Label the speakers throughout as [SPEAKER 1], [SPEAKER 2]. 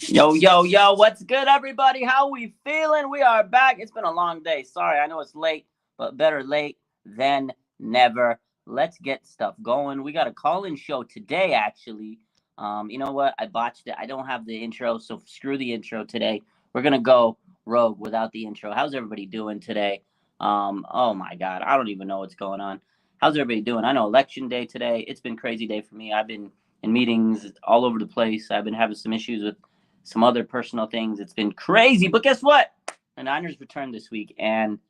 [SPEAKER 1] Yo, yo, yo, what's good, everybody? How we feeling? We are back. It's been a long day. Sorry, I know it's late, but better late than never. Let's get stuff going. We got a call-in show today, actually. You know what? I botched it. I don't have the intro, so screw the intro today. We're gonna go rogue without the intro. How's everybody doing today? Oh my God, I don't even know what's going on. How's everybody doing? I know election day today. It's been a crazy day for me. I've been in meetings all over the place. I've been having some issues with some other personal things. It's been crazy, but guess what? The Niners return this week, and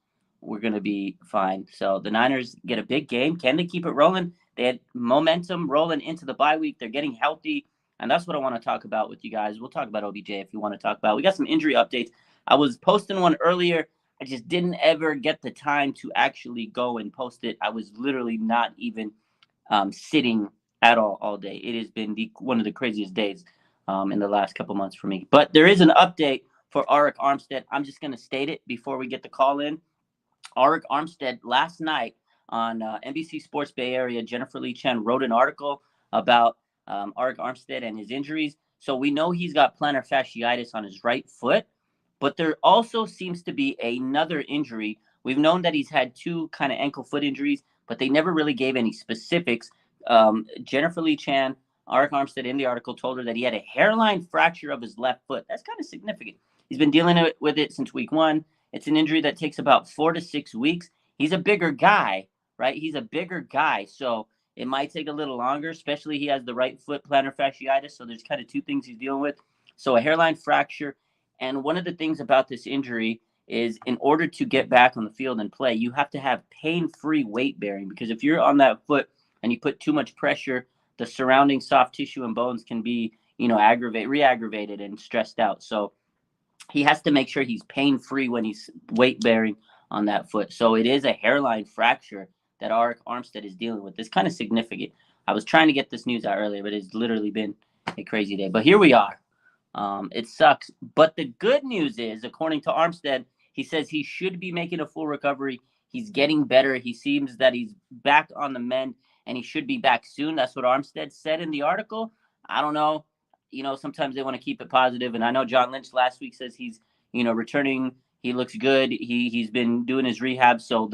[SPEAKER 1] we're going to be fine. So the Niners get a big game. Can they keep it rolling? They had momentum rolling into the bye week. They're getting healthy, and that's what I want to talk about with you guys. We'll talk about OBJ if you want to talk about. We got some injury updates. I was posting one earlier. I just didn't ever get the time to actually go and post it. I was literally not even sitting at all day. It has been one of the craziest days in the last couple months for me. But there is an update for Arik Armstead. I'm just going to state it before we get the call in. Arik Armstead last night on NBC Sports Bay Area, Jennifer Lee Chen wrote an article about Arik Armstead and his injuries. So we know he's got plantar fasciitis on his right foot, but there also seems to be another injury. We've known that he's had two kind of ankle foot injuries, but they never really gave any specifics. Jennifer Lee Chan, Arik Armstead, in the article told her that he had a hairline fracture of his left foot. That's kind of significant. He's been dealing with it since week one. It's an injury that takes about 4 to 6 weeks. He's a bigger guy, right? He's a bigger guy. So it might take a little longer, especially he has the right foot plantar fasciitis. So there's kind of two things he's dealing with. So a hairline fracture. And one of the things about this injury is in order to get back on the field and play, you have to have pain-free weight bearing, because if you're on that foot and you put too much pressure, the surrounding soft tissue and bones can be, re-aggravated and stressed out. So he has to make sure he's pain-free when he's weight-bearing on that foot. So it is a hairline fracture that Arik Armstead is dealing with. It's kind of significant. I was trying to get this news out earlier, but it's literally been a crazy day. But here we are. It sucks. But the good news is, according to Armstead, he says he should be making a full recovery. He's getting better. He seems that he's back on the mend, and he should be back soon. That's what Armstead said in the article. I don't know. Sometimes they want to keep it positive. And I know John Lynch last week says he's, returning. He looks good. He's been doing his rehab. So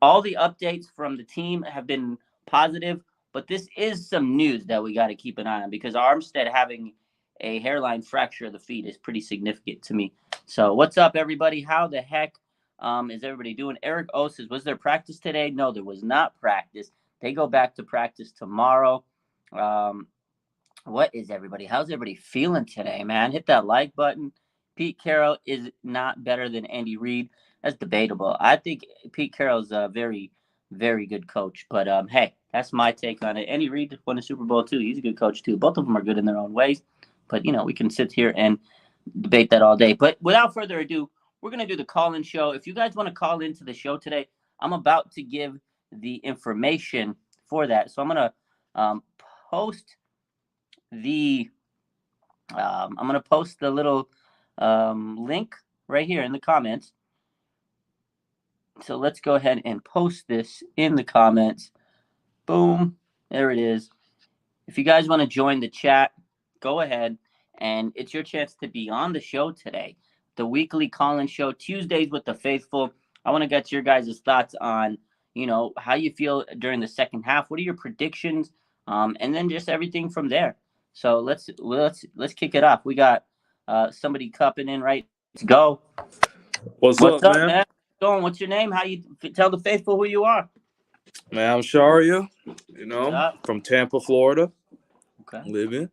[SPEAKER 1] all the updates from the team have been positive. But this is some news that we got to keep an eye on, because Armstead having a hairline fracture of the feet is pretty significant to me. So what's up, everybody? How the heck is everybody doing? Eric O says, was there practice today? No, there was not practice. They go back to practice tomorrow. What is everybody? How's everybody feeling today, man? Hit that like button. Pete Carroll is not better than Andy Reid. That's debatable. I think Pete Carroll's a very, very good coach. But hey, that's my take on it. Andy Reid won a Super Bowl too. He's a good coach too. Both of them are good in their own ways. But we can sit here and debate that all day. But without further ado, we're gonna do the call-in show. If you guys want to call into the show today, I'm about to give the information for that. So I'm gonna post the I'm gonna post the little link right here in the comments. So let's go ahead and post this in the comments. Boom, there it is. If you guys want to join the chat, go ahead, and it's your chance to be on the show today. The weekly call-in show, Tuesdays with the Faithful. I want to get your guys' thoughts on, how you feel during the second half. What are your predictions? And then just everything from there. So let's kick it off. We got somebody cupping in, right? Let's go.
[SPEAKER 2] What's up, man?
[SPEAKER 1] Going? What's your name? How you tell the faithful who you are?
[SPEAKER 2] Man, I'm Sharia. From Tampa, Florida.
[SPEAKER 1] Okay.
[SPEAKER 2] Living.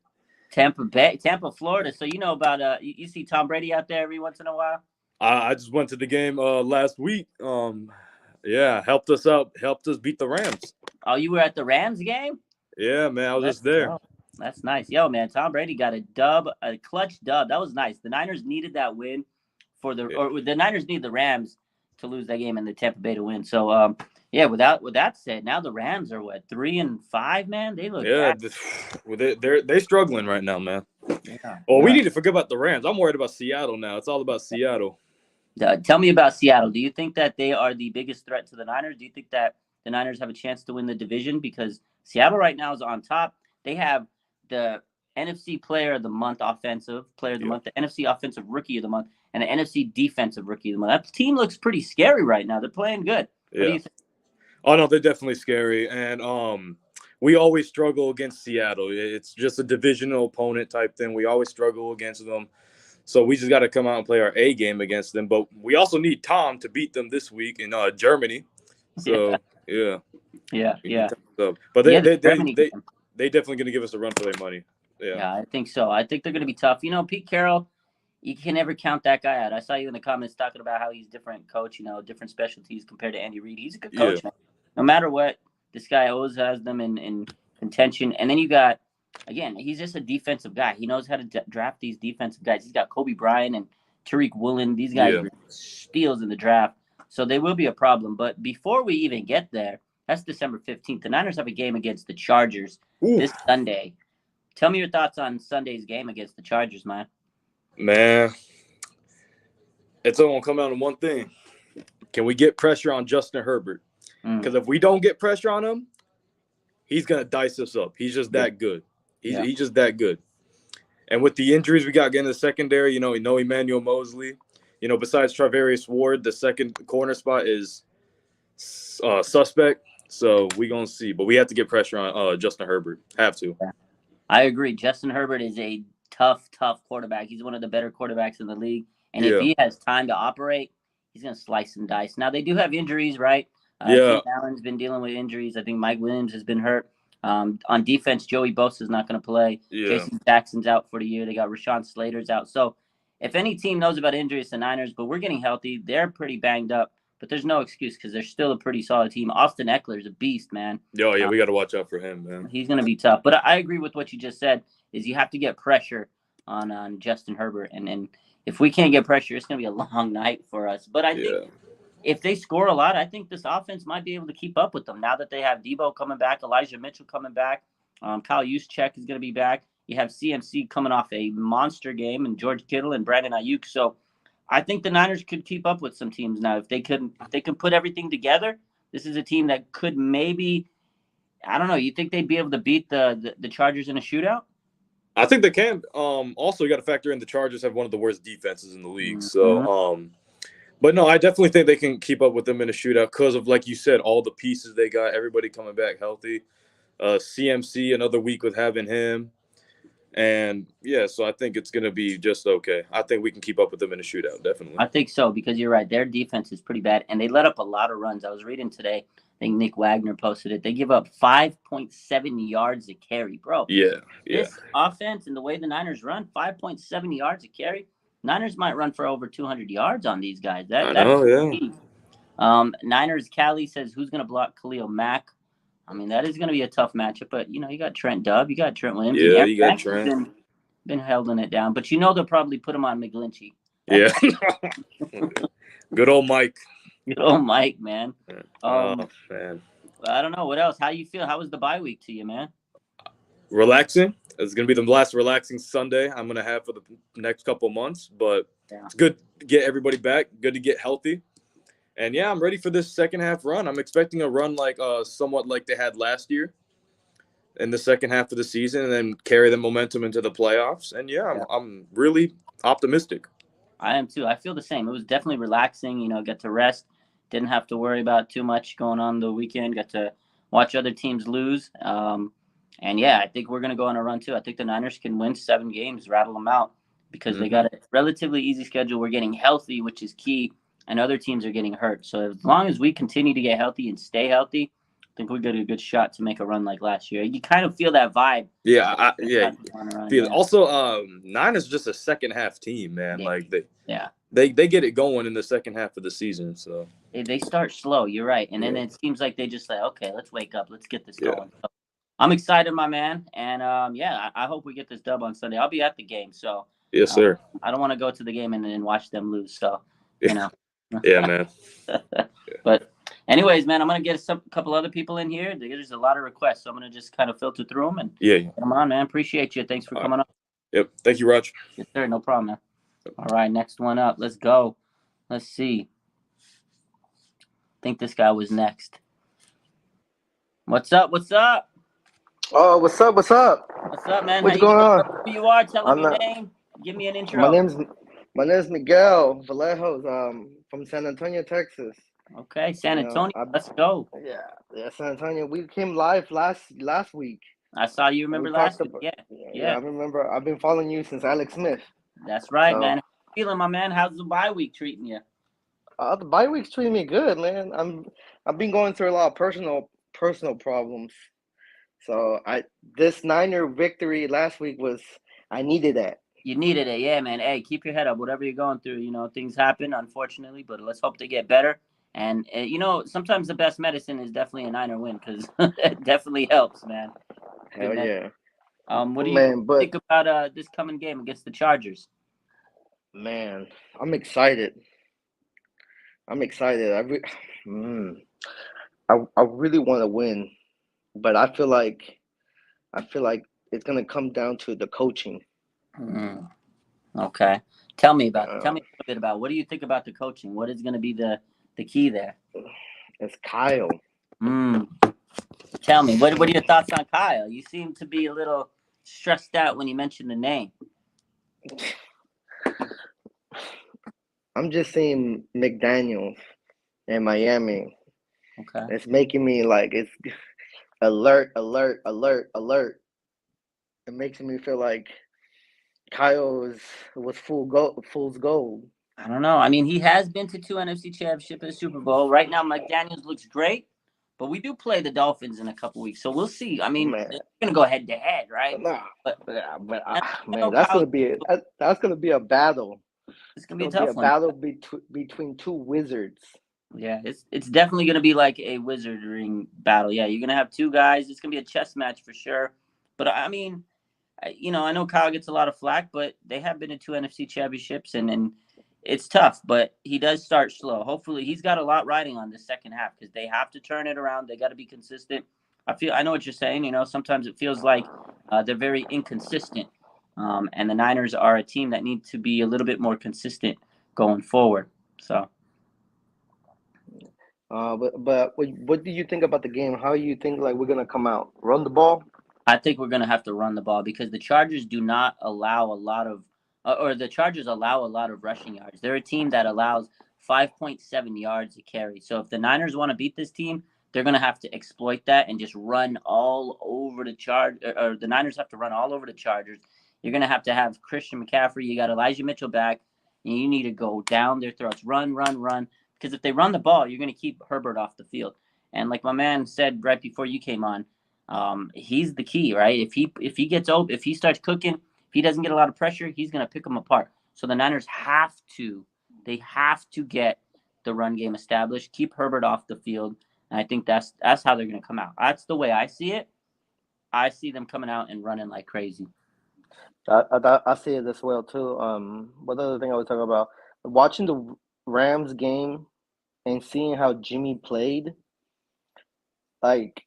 [SPEAKER 1] Tampa, Florida. So you know about you see Tom Brady out there every once in a while?
[SPEAKER 2] I just went to the game last week. Helped us out. Helped us beat the Rams.
[SPEAKER 1] Oh, you were at the Rams game?
[SPEAKER 2] Yeah, man, I was just there.
[SPEAKER 1] Go. That's nice. Yo, man, Tom Brady got a clutch dub. That was nice. The Niners needed that win or the Niners need the Rams to lose that game and the Tampa Bay to win. So, with that said, now the Rams are 3-5, man. They look
[SPEAKER 2] they're struggling right now, man.
[SPEAKER 1] Yeah.
[SPEAKER 2] We need to forget about the Rams. I'm worried about Seattle now. It's all about Seattle.
[SPEAKER 1] Tell me about Seattle. Do you think that they are the biggest threat to the Niners? Do you think that the Niners have a chance to win the division? Because Seattle right now is on top. They have NFC Player of the Month, Offensive Player of the Month, the NFC Offensive Rookie of the Month, and the NFC Defensive Rookie of the Month. That team looks pretty scary right now. They're playing good. What do you think?
[SPEAKER 2] Oh no, they're definitely scary, and we always struggle against Seattle. It's just a divisional opponent type thing. We always struggle against them, so we just got to come out and play our A game against them. But we also need Tom to beat them this week in Germany. So
[SPEAKER 1] yeah.
[SPEAKER 2] But they definitely going to give us a run for their money.
[SPEAKER 1] Yeah, I think so. I think they're going to be tough. You know, Pete Carroll, you can never count that guy out. I saw you in the comments talking about how he's different coach, you know, different specialties compared to Andy Reid. He's a good coach, man. No matter what, this guy always has them in contention. And then you got, again, he's just a defensive guy. He knows how to draft these defensive guys. He's got Kobe Bryant and Tariq Woolen. These guys are steals in the draft. So they will be a problem. But before we even get there, that's December 15th. The Niners have a game against the Chargers this Sunday. Tell me your thoughts on Sunday's game against the Chargers, man.
[SPEAKER 2] Man, it's all going to come down to one thing. Can we get pressure on Justin Herbert? Because if we don't get pressure on him, he's going to dice us up. He's just that good. He's just that good. And with the injuries we got getting in the secondary, you know Emmanuel Mosley. You know, besides Travarius Ward, the second corner spot is suspect. So we're going to see. But we have to get pressure on Justin Herbert. Have to.
[SPEAKER 1] Yeah. I agree. Justin Herbert is a tough quarterback. He's one of the better quarterbacks in the league. And if he has time to operate, he's going to slice and dice. Now, they do have injuries, right? Keenan Allen's been dealing with injuries. I think Mike Williams has been hurt. On defense, Joey Bosa's not going to play. Jason Jackson's out for the year. They got Rashawn Slater's out. So if any team knows about injuries, the Niners, but we're getting healthy. They're pretty banged up, but there's no excuse because they're still a pretty solid team. Austin Eckler's a beast, man.
[SPEAKER 2] Oh, yeah, we got to watch out for him, man.
[SPEAKER 1] He's going to be tough. But I agree with what you just said, is you have to get pressure on Justin Herbert. And if we can't get pressure, it's going to be a long night for us. But I think if they score a lot, I think this offense might be able to keep up with them. Now that they have Debo coming back, Elijah Mitchell coming back, Kyle Juszczyk is going to be back. You have CMC coming off a monster game, and George Kittle and Brandon Ayuk. So I think the Niners could keep up with some teams now. If they can put everything together, this is a team that could maybe, I don't know, you think they'd be able to beat the Chargers in a shootout?
[SPEAKER 2] I think they can. Also, you got to factor in the Chargers have one of the worst defenses in the league. So, but no, I definitely think they can keep up with them in a shootout because of, like you said, all the pieces they got, everybody coming back healthy. CMC, another week with having him. And, so I think it's going to be just okay. I think we can keep up with them in a shootout, definitely.
[SPEAKER 1] I think so because you're right. Their defense is pretty bad, and they let up a lot of runs. I was reading today. I think Nick Wagner posted it. They give up 5.7 yards a carry, bro. This offense and the way the Niners run, 5.7 yards a carry. Niners might run for over 200 yards on these guys. Niners Cali says, who's going to block Khalil Mack? I mean, that is going to be a tough matchup, but, you got Trent Dubb. You got Trent Williams.
[SPEAKER 2] Yeah, you got Trent.
[SPEAKER 1] Been holding it down, but they'll probably put him on McGlinchey.
[SPEAKER 2] Yeah. Good old Mike.
[SPEAKER 1] Good old Mike, man.
[SPEAKER 2] Man.
[SPEAKER 1] I don't know. What else? How you feel? How was the bye week to you, man?
[SPEAKER 2] Relaxing. It's going to be the last relaxing Sunday I'm going to have for the next couple of months, but it's good to get everybody back. Good to get healthy. And, I'm ready for this second half run. I'm expecting a run like somewhat like they had last year in the second half of the season and then carry the momentum into the playoffs. And, I'm really optimistic.
[SPEAKER 1] I am too. I feel the same. It was definitely relaxing, get to rest. Didn't have to worry about too much going on the weekend. Got to watch other teams lose. I think we're going to go on a run too. I think the Niners can win 7 games, rattle them out because they got a relatively easy schedule. We're getting healthy, which is key, and other teams are getting hurt. So as long as we continue to get healthy and stay healthy, I think we got a good shot to make a run like last year. You kind of feel that vibe.
[SPEAKER 2] Also, Niners just a second half team, man. They get it going in the second half of the season. So
[SPEAKER 1] they start slow. You're right, and then it seems like they just say, okay, let's wake up, let's get this going. So I'm excited, my man, and I hope we get this dub on Sunday. I'll be at the game, so
[SPEAKER 2] yes, sir.
[SPEAKER 1] I don't want to go to the game and then watch them lose. So
[SPEAKER 2] yeah, man.
[SPEAKER 1] But anyways, man, I'm gonna get a couple other people in here. There's a lot of requests, so I'm gonna just kind of filter through them and come on, man. Appreciate you. Thanks for coming on.
[SPEAKER 2] Yep. Thank you, Raj.
[SPEAKER 1] Yes, sir. No problem, man. All right, next one up. Let's go. Let's see. I think this guy was next. What's up? What's up?
[SPEAKER 3] Oh, what's up? What's up?
[SPEAKER 1] What's up, man? How
[SPEAKER 3] What's
[SPEAKER 1] you
[SPEAKER 3] going
[SPEAKER 1] doing?
[SPEAKER 3] on?
[SPEAKER 1] Tell me who you are. Tell them
[SPEAKER 3] I'm
[SPEAKER 1] your
[SPEAKER 3] not.
[SPEAKER 1] name. Give me an
[SPEAKER 3] My
[SPEAKER 1] intro.
[SPEAKER 3] name's my name's Miguel Vallejos. From San Antonio, Texas.
[SPEAKER 1] Okay, San
[SPEAKER 3] You know,
[SPEAKER 1] Antonio. Let's go.
[SPEAKER 3] yeah, San Antonio. We came live last week,
[SPEAKER 1] I saw you.
[SPEAKER 3] and
[SPEAKER 1] Remember
[SPEAKER 3] we
[SPEAKER 1] last
[SPEAKER 3] talked
[SPEAKER 1] week?
[SPEAKER 3] about.
[SPEAKER 1] Yeah,
[SPEAKER 3] Yeah, I
[SPEAKER 1] yeah.
[SPEAKER 3] remember. I've been following you since Alex Smith.
[SPEAKER 1] That's right,
[SPEAKER 3] So
[SPEAKER 1] man. How you feeling, my man? How's the bye week treating you?
[SPEAKER 3] the bye week's treating me good, man. I've been going through a lot of personal problems. So this Niner victory last week was I needed that.
[SPEAKER 1] You needed it, yeah, man. Hey, keep your head up. Whatever you're going through, things happen, unfortunately, but let's hope they get better. And sometimes the best medicine is definitely a Niner win because it definitely helps, man. Good
[SPEAKER 3] Hell
[SPEAKER 1] man.
[SPEAKER 3] yeah,
[SPEAKER 1] What do you
[SPEAKER 3] man. But
[SPEAKER 1] think about this coming game against the Chargers?
[SPEAKER 3] man, I'm excited. I'm excited. Mm, I really want to win, but I feel like it's gonna come down to the coaching.
[SPEAKER 1] Mm, okay, tell me about. Tell
[SPEAKER 3] Uh,
[SPEAKER 1] me a little bit about what do you think about the coaching? What is going to be the key there?
[SPEAKER 3] it's Kyle.
[SPEAKER 1] Mm, tell me what are your thoughts on Kyle? You seem to be a little stressed out when you mentioned the name.
[SPEAKER 3] I'm just seeing McDaniels in Miami.
[SPEAKER 1] Okay.
[SPEAKER 3] It's making me like it's alert, alert, alert, alert. It makes me feel like Kyle was fool's gold.
[SPEAKER 1] I don't know. I mean, he has been to two NFC Championship and a Super Bowl. Right now, McDaniels looks great, but we do play the Dolphins in a couple weeks, so we'll see. I mean,
[SPEAKER 3] Man,
[SPEAKER 1] they're going to go head to head, right?
[SPEAKER 3] nah,
[SPEAKER 1] But
[SPEAKER 3] yeah, but
[SPEAKER 1] I
[SPEAKER 3] man,
[SPEAKER 1] know Kyle.
[SPEAKER 3] that's gonna be a battle.
[SPEAKER 1] It's
[SPEAKER 3] It's
[SPEAKER 1] going to be a
[SPEAKER 3] gonna be a
[SPEAKER 1] tough one.
[SPEAKER 3] battle between two wizards.
[SPEAKER 1] Yeah, it's definitely going to be like a wizard ring battle. Yeah, you're going to have two guys. It's going to be a chess match for sure. But I mean, I know Kyle gets a lot of flack, but they have been in two NFC championships, and it's tough. But he does start slow. Hopefully, he's got a lot riding on the second half because they have to turn it around. They got to be consistent. I know what you're saying. Sometimes it feels like they're very inconsistent, and the Niners are a team that need to be a little bit more consistent going forward. So.
[SPEAKER 3] But what do you think about the game? How you think like we're gonna come out? Run the ball?
[SPEAKER 1] I think we're going to have to run the ball because the Chargers do not allow a lot of, or the Chargers allow a lot of rushing yards. They're a team that allows 5.7 yards a carry. So if the Niners want to beat this team, they're going to have to exploit that and just run all over the or the Niners have to run all over the Chargers. You're going to have Christian McCaffrey. You got Elijah Mitchell back, and you need to go down their throats, run, run, run. Because if they run the ball, you're going to keep Herbert off the field. And like my man said right before you came on, he's the key, right? If he gets open, if he starts cooking, if he doesn't get a lot of pressure, he's gonna pick them apart. So the Niners have to get the run game established, keep Herbert off the field, and I think that's how they're gonna come out. That's the way I see it. I see them coming out and running like crazy.
[SPEAKER 3] I see it as well too. What other thing I was talking about? Watching the Rams game and seeing how Jimmy played, like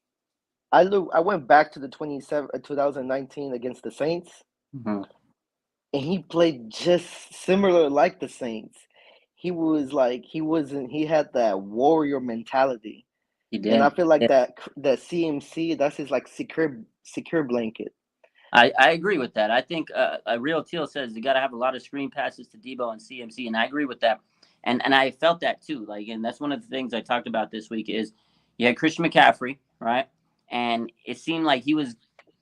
[SPEAKER 3] I went back to the 2019 against the Saints,
[SPEAKER 1] Mm-hmm.
[SPEAKER 3] and he played just similar like the Saints. He was like he had that warrior mentality,
[SPEAKER 1] He
[SPEAKER 3] and I
[SPEAKER 1] did.
[SPEAKER 3] feel like that CMC that's his like secure blanket.
[SPEAKER 1] I agree with that. I think a real Teal says you got to have a lot of screen passes to Debo and CMC, and I agree with that. And I felt that too. Like, and that's one of the things I talked about this week is you had Christian McCaffrey, right? And it seemed like he was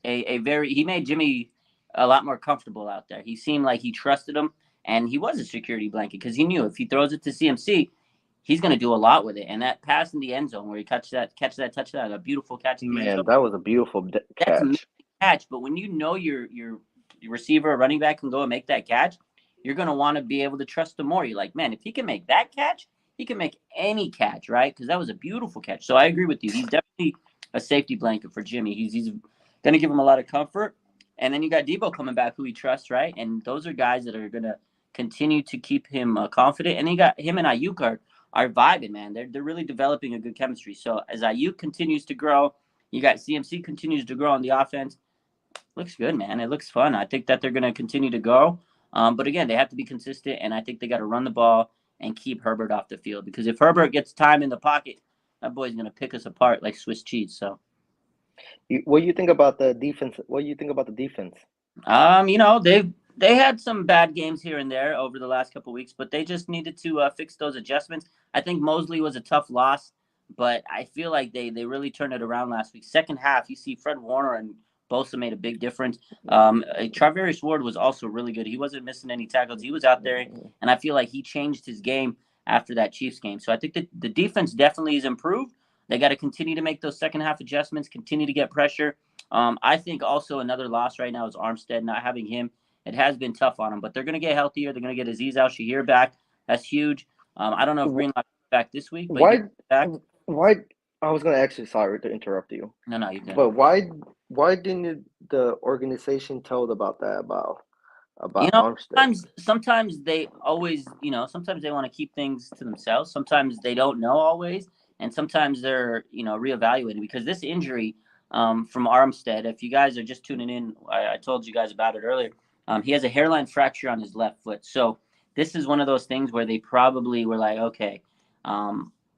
[SPEAKER 1] he made Jimmy a lot more comfortable out there. He seemed like he trusted him, and he was a security blanket because he knew if he throws it to CMC, he's going to do a lot with it. And that pass in the end zone where he catch that touchdown, a beautiful catch in the end zone.
[SPEAKER 3] Man, that was a beautiful
[SPEAKER 1] That's a
[SPEAKER 3] catch.
[SPEAKER 1] catch, but when you know your receiver or running back can go and make that catch, you're gonna want to be able to trust him more. You're like, man, if he can make that catch, he can make any catch, right? Because that was a beautiful catch. So I agree with you. He's definitely a safety blanket for Jimmy. He's gonna give him a lot of comfort. And then you got Debo coming back, who he trusts, right? And those are guys that are gonna continue to keep him confident. And you got him and Ayuk are vibing, man. They're really developing a good chemistry. So as Ayuk continues to grow, you got CMC continues to grow on the offense. Looks good, man. It looks fun. I think that they're going to continue to go. But again, they have to be consistent, and I think they got to run the ball and keep Herbert off the field because if Herbert gets time in the pocket, that boy's going to pick us apart like Swiss cheese. So
[SPEAKER 3] What do you think about the defense? What do you think about the defense?
[SPEAKER 1] You know, they had some bad games here and there over the last couple weeks, but they just needed to fix those adjustments. I think Mosley was a tough loss, but I feel like they really turned it around last week. Second half, you see Fred Warner and Bosa made a big difference. Charvarius Ward was also really good. He wasn't missing any tackles. He was out there, and I feel like he changed his game after that Chiefs game. So I think that the defense definitely is improved. They got to continue to make those second half adjustments, continue to get pressure. I think also another loss right now is Armstead, not having him. It has been tough on him, but they're going to get healthier. They're going to get Azeez Al-Shaair back. That's huge. I don't know if Greenlock is back this week, but
[SPEAKER 3] Why?
[SPEAKER 1] back.
[SPEAKER 3] Why? I was gonna ask you. Sorry to interrupt you.
[SPEAKER 1] No, you didn't.
[SPEAKER 3] But why didn't the organization tell about that about Armstead?
[SPEAKER 1] Sometimes they always, sometimes they want to keep things to themselves. Sometimes they don't know always, and sometimes they're, reevaluating because this injury from Armstead, if you guys are just tuning in, I told you guys about it earlier. He has a hairline fracture on his left foot. So this is one of those things where they probably were like, okay,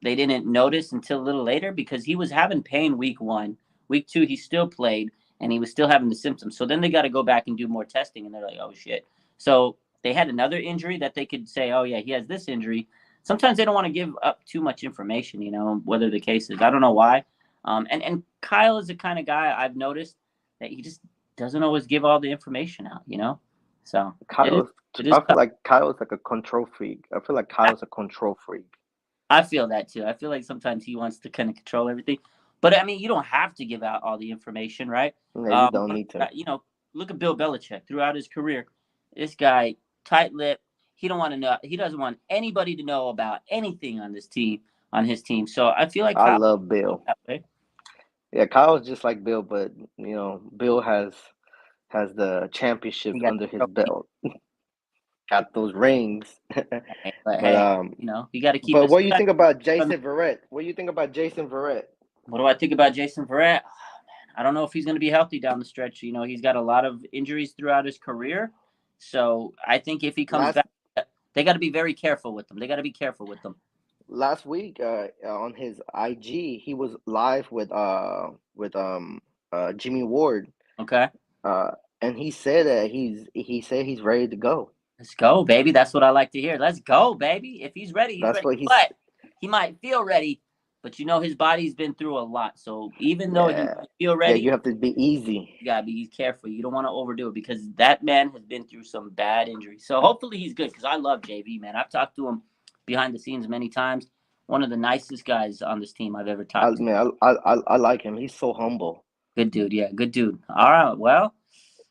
[SPEAKER 1] they didn't notice until a little later because he was having pain week 1. Week 2, he still played and he was still having the symptoms. So then they got to go back and do more testing and they're like, oh shit. So they had another injury that they could say, oh yeah, he has this injury. Sometimes they don't want to give up too much information, whether the case is. I don't know why. And Kyle is the kind of guy I've noticed that he just doesn't always give all the information out, So
[SPEAKER 3] I feel like Kyle's like a control freak. I feel like Kyle's a control freak.
[SPEAKER 1] I feel that too. I feel like sometimes he wants to kind of control everything. But I mean, you don't have to give out all the information, right?
[SPEAKER 3] Yeah, you don't need to.
[SPEAKER 1] Look at Bill Belichick throughout his career. This guy, tight-lipped. He don't want to know. He doesn't want anybody to know about anything on his team. So I feel like
[SPEAKER 3] I love Bill.
[SPEAKER 1] That way.
[SPEAKER 3] Yeah, Kyle's just like Bill, but Bill has the championship under his belt. Got those rings.
[SPEAKER 1] But you got to keep.
[SPEAKER 3] But what do you think about Jason Verrett? What do you think about Jason Verrett?
[SPEAKER 1] What do I think about Jason Verrett? Oh, man, I don't know if he's going to be healthy down the stretch. He's got a lot of injuries throughout his career. So I think if he comes back, they got to be very careful with him.
[SPEAKER 3] Last week, on his IG, he was live with Jimmy Ward.
[SPEAKER 1] Okay.
[SPEAKER 3] And he said that he's ready to go.
[SPEAKER 1] Let's go, baby. That's what I like to hear. Let's go, baby. If he's ready, he's ready. But he might feel ready, but his body's been through a lot. So even though he might feel ready,
[SPEAKER 3] you have to be easy.
[SPEAKER 1] You gotta be careful. You don't want to overdo it because that man has been through some bad injuries. So hopefully he's good because I love JV, man. I've talked to him behind the scenes many times. One of the nicest guys on this team I've ever talked to.
[SPEAKER 3] Man, I like him. He's so humble.
[SPEAKER 1] Good dude. Yeah, good dude. All right. Well,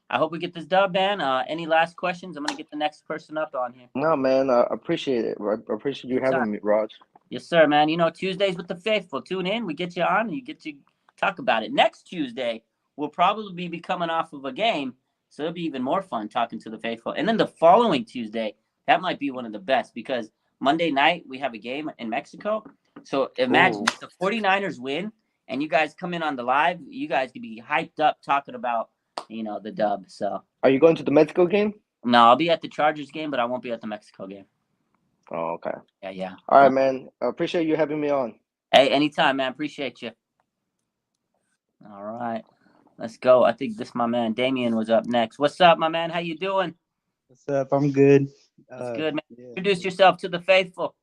[SPEAKER 1] I hope we get this dub, man. Any last questions? I'm going to get the next person up on here.
[SPEAKER 3] No, man. I appreciate it. I appreciate you having me, Raj.
[SPEAKER 1] Yes, sir, man. Tuesdays with the Faithful. Tune in. We get you on and you get to talk about it. Next Tuesday, we'll probably be coming off of a game, so it'll be even more fun talking to the Faithful. And then the following Tuesday, that might be one of the best because Monday night, we have a game in Mexico. So imagine if the 49ers win and you guys come in on the live, you guys could be hyped up talking about the dub. So
[SPEAKER 3] are you going to the Mexico game?
[SPEAKER 1] No, I'll be at the Chargers game, but I won't be at the Mexico game.
[SPEAKER 3] Oh, okay.
[SPEAKER 1] Yeah.
[SPEAKER 3] All right, man. I appreciate you having me on.
[SPEAKER 1] Hey, anytime, man. Appreciate you. All right. Let's go. I think my man Damien was up next. What's up, my man? How you doing?
[SPEAKER 4] What's up? I'm good.
[SPEAKER 1] That's good, man. Yeah. Introduce yourself to the Faithful.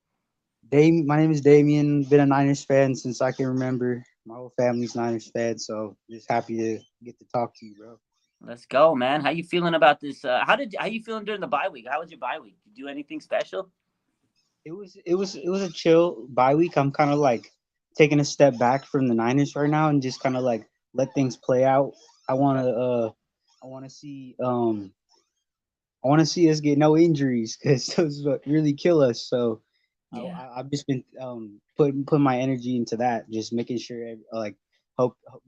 [SPEAKER 4] My name is Damien. Been a Niners fan since I can remember. My whole family's Niners fan, so just happy to get to talk to you, bro.
[SPEAKER 1] Let's go, man. How you feeling about this? How you feeling during the bye week? How was your bye week? Did you do anything special?
[SPEAKER 4] It was a chill bye week. I'm kind of like taking a step back from the Niners right now and just kind of like let things play out. I want to see us get no injuries because those really kill us. So yeah. I've just been putting my energy into that, just making sure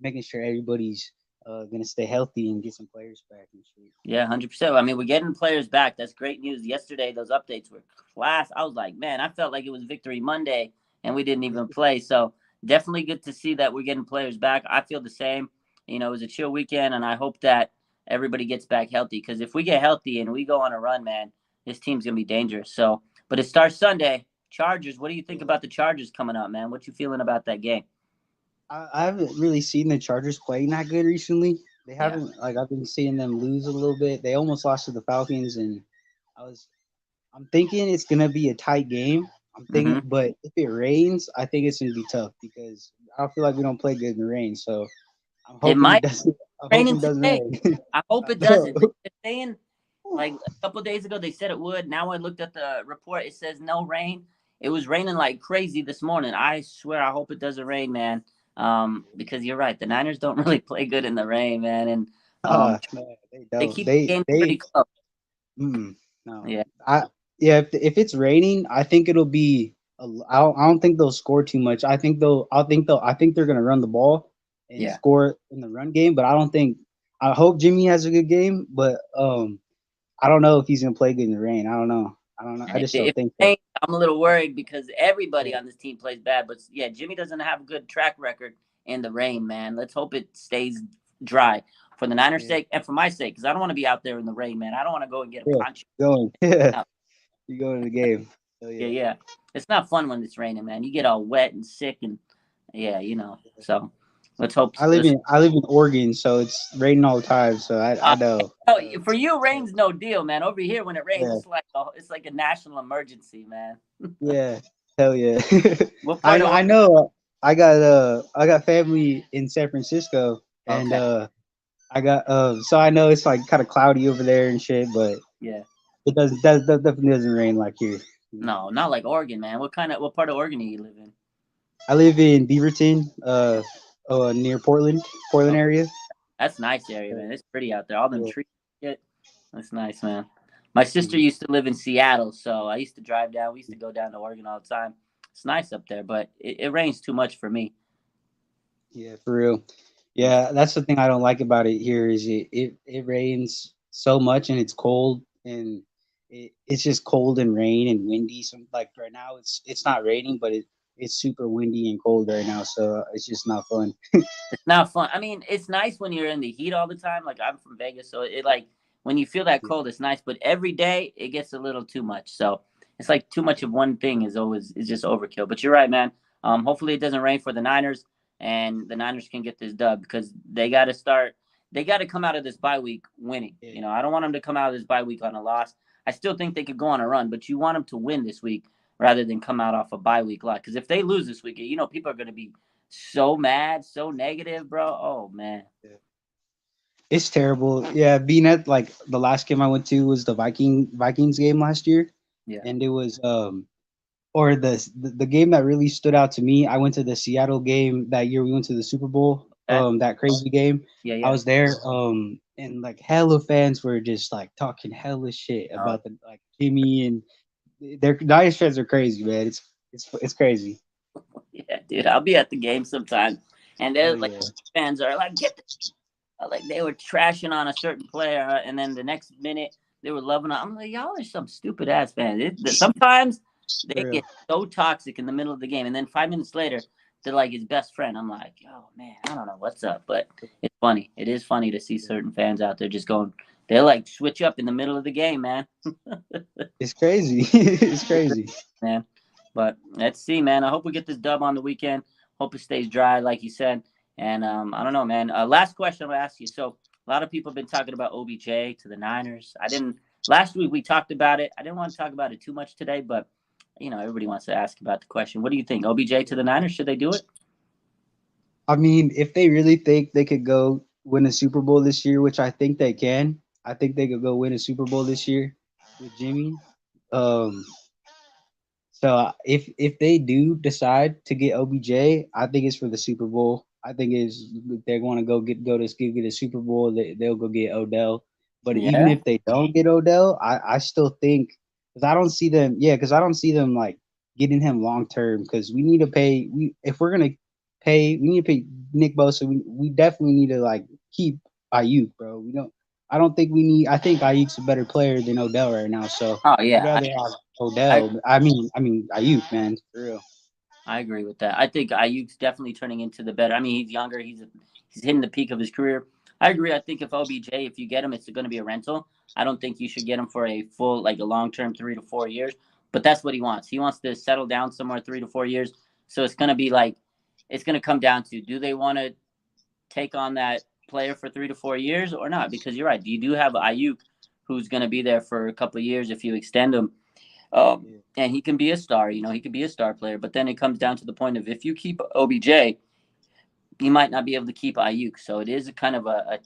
[SPEAKER 4] making sure everybody's gonna stay healthy and get some players back and shit.
[SPEAKER 1] Yeah, 100%. I mean, we're getting players back. That's great news. Yesterday, those updates were class. I was like, man, I felt like it was Victory Monday and we didn't even play. So definitely good to see that we're getting players back. I feel the same. It was a chill weekend, and I hope that everybody gets back healthy because if we get healthy and we go on a run, man, this team's gonna be dangerous. So, but it starts Sunday. Chargers. What do you think about the Chargers coming up, man? What you feeling about that game?
[SPEAKER 4] I haven't really seen the Chargers playing that good recently. They
[SPEAKER 1] Yeah.
[SPEAKER 4] haven't like I've been seeing them lose a little bit. They almost lost to the Falcons, and I'm thinking it's gonna be a tight game. I'm thinking,
[SPEAKER 1] Mm-hmm.
[SPEAKER 4] but if it rains, I think it's gonna be tough because I don't feel like we don't play good in the rain. So I'm
[SPEAKER 1] It
[SPEAKER 4] hoping it
[SPEAKER 1] might
[SPEAKER 4] doesn't. I'm
[SPEAKER 1] raining
[SPEAKER 4] hoping it doesn't
[SPEAKER 1] today.
[SPEAKER 4] rain.
[SPEAKER 1] I hope
[SPEAKER 4] I
[SPEAKER 1] it
[SPEAKER 4] know.
[SPEAKER 1] doesn't. They're saying like a couple of days ago they said it would. Now I looked at the report. It says no rain. It was raining like crazy this morning. I swear I hope it doesn't rain, man. Because you're right. The Niners don't really play good in the rain, man. And
[SPEAKER 4] No, they
[SPEAKER 1] they
[SPEAKER 4] don't.
[SPEAKER 1] keep the game pretty
[SPEAKER 4] They
[SPEAKER 1] close.
[SPEAKER 4] no.
[SPEAKER 1] Yeah.
[SPEAKER 4] Yeah. If it's raining, I think it'll be. I don't think they'll score too much. I think they're gonna run the ball and
[SPEAKER 1] Yeah.
[SPEAKER 4] score in the run game. But I don't think. I hope Jimmy has a good game, but I don't know if he's gonna play good in the rain. I don't know. I don't know.
[SPEAKER 1] And
[SPEAKER 4] I
[SPEAKER 1] if,
[SPEAKER 4] just don't
[SPEAKER 1] if
[SPEAKER 4] think
[SPEAKER 1] it
[SPEAKER 4] so.
[SPEAKER 1] ain't, I'm a little worried because everybody
[SPEAKER 4] Yeah.
[SPEAKER 1] on this team plays bad. But yeah, Jimmy doesn't have a good track record in the rain, man. Let's hope it stays dry for the Niners'
[SPEAKER 4] Yeah.
[SPEAKER 1] sake and for my sake, because I don't want to be out there in the rain, man. I don't want to go and get a
[SPEAKER 4] Yeah.
[SPEAKER 1] poncho.
[SPEAKER 4] Going. Yeah.
[SPEAKER 1] No.
[SPEAKER 4] You going to the game. Oh
[SPEAKER 1] Yeah,
[SPEAKER 4] yeah.
[SPEAKER 1] yeah. It's not fun when it's raining, man. You get all wet and sick, and yeah, So let's hope.
[SPEAKER 4] I live in Oregon, so it's raining all the time. So I
[SPEAKER 1] Uh,
[SPEAKER 4] know.
[SPEAKER 1] oh,
[SPEAKER 4] So
[SPEAKER 1] for you, rain's no deal, man. Over here, when it rains,
[SPEAKER 4] yeah.
[SPEAKER 1] it's like a national emergency, man.
[SPEAKER 4] Yeah. Hell yeah.
[SPEAKER 1] What part of
[SPEAKER 4] I
[SPEAKER 1] Oregon?
[SPEAKER 4] know. I got family in San Francisco, and
[SPEAKER 1] Okay,
[SPEAKER 4] I got so I know it's like kind of cloudy over there and shit, but
[SPEAKER 1] yeah.
[SPEAKER 4] that definitely doesn't rain like here.
[SPEAKER 1] No, not like Oregon, man. What part of Oregon do you live in?
[SPEAKER 4] I live in Beaverton, near Portland
[SPEAKER 1] Okay,
[SPEAKER 4] area.
[SPEAKER 1] that's a nice area, man. It's pretty out there. All them
[SPEAKER 4] Yeah.
[SPEAKER 1] trees. Shit. That's nice, man. My sister
[SPEAKER 4] Mhm.
[SPEAKER 1] used to live in Seattle, so I used to drive down. We used to go down to Oregon all the time. It's nice up there, but it rains too much for me.
[SPEAKER 4] Yeah, for real.
[SPEAKER 1] It's,
[SPEAKER 4] Yeah, that's the thing I don't like about it here is it rains so much and it's cold and it's just cold and rain and windy. Some like right now it's not raining, but it's super windy and cold right now, so it's just not fun.
[SPEAKER 1] it's not fun. I mean, it's nice when you're in the heat all the time. Like I'm from Vegas, so it like when you feel that cold, it's nice. But every day it gets a little too much. So it's like too much of one thing is just overkill. But you're right, man. Hopefully it doesn't rain for the Niners and the Niners can get this dub because they got to start. They got to come out of this bye week winning.
[SPEAKER 4] Yeah.
[SPEAKER 1] I don't want them to come out of this bye week on a loss. I still think they could go on a run, but you want them to win this week rather than come out off a bye week lot. Because if they lose this week, people are going to be so mad, so negative, bro. Oh man.
[SPEAKER 4] It's terrible. Yeah, being at like the last game I went to was the Vikings game last year,
[SPEAKER 1] Yeah.
[SPEAKER 4] and it was or the game that really stood out to me. I went to the Seattle game that year. We went to the Super Bowl.
[SPEAKER 1] Okay.
[SPEAKER 4] That crazy game.
[SPEAKER 1] Yeah,
[SPEAKER 4] I
[SPEAKER 1] yeah.
[SPEAKER 4] was there. And like hella fans were just like talking hella shit about the like Jimmy and their Niners fans are crazy, man. It's crazy.
[SPEAKER 1] Yeah, dude. I'll be at the game sometimes, and they're
[SPEAKER 4] Hell
[SPEAKER 1] like
[SPEAKER 4] yeah.
[SPEAKER 1] fans are like like they were trashing on a certain player, and then the next minute they were loving it. I'm like, y'all are some stupid ass fans. Sometimes they
[SPEAKER 4] For real.
[SPEAKER 1] get so toxic in the middle of the game, and then 5 minutes later they're like his best friend. I'm like, oh man, I don't know what's up, but it's funny. It is funny to see certain fans out there just going. They like switch up in the middle of the game, man.
[SPEAKER 4] It's crazy. It's crazy.
[SPEAKER 1] Man. But let's see, man. I hope we get this dub on the weekend. Hope it stays dry, like you said. And I don't know, man. Last question I'm gonna ask you. So a lot of people have been talking about OBJ to the Niners. I didn't last week we talked about it. I didn't want to talk about it too much today, but everybody wants to ask about the question. What do you think? OBJ to the Niners? Should they do it?
[SPEAKER 4] I mean, if they really think they could go win a Super Bowl this year, which I think they can, I think they could go win a Super Bowl this year with Jimmy. Um, so if they do decide to get OBJ, I think it's for the Super Bowl. I think it's they're going to get a Super Bowl. They'll go get Odell. But even
[SPEAKER 1] Yeah.
[SPEAKER 4] if they don't get Odell, I still think because I don't see them. Yeah, because I don't see them like getting him long term. Because we need to pay. If we're gonna pay, we need to pay Nick Bosa. We definitely need to like keep Ayuk, bro. We don't. I don't think we need. I think Ayuk's a better player than Odell right now. So
[SPEAKER 1] Oh
[SPEAKER 4] I'd
[SPEAKER 1] yeah.
[SPEAKER 4] rather have
[SPEAKER 1] I
[SPEAKER 4] Odell. I mean Ayuk, man, for real.
[SPEAKER 1] I agree with that. I think Ayuk's definitely turning into the better. I mean, he's younger. He's hitting the peak of his career. I agree. I think if OBJ, if you get him, it's going to be a rental. I don't think you should get him for a full, like a long term 3 to 4 years. But that's what he wants. He wants to settle down somewhere 3 to 4 years. So it's going to be like it's going to come down to, do they want to take on that player for 3 to 4 years or not? Because you're right. You do have Ayuk, who's going to be there for a couple of years if you extend him. And he can be a star, he can be a star player. But then it comes down to the point of, if you keep OBJ, you might not be able to keep Ayuk. So it is a kind of a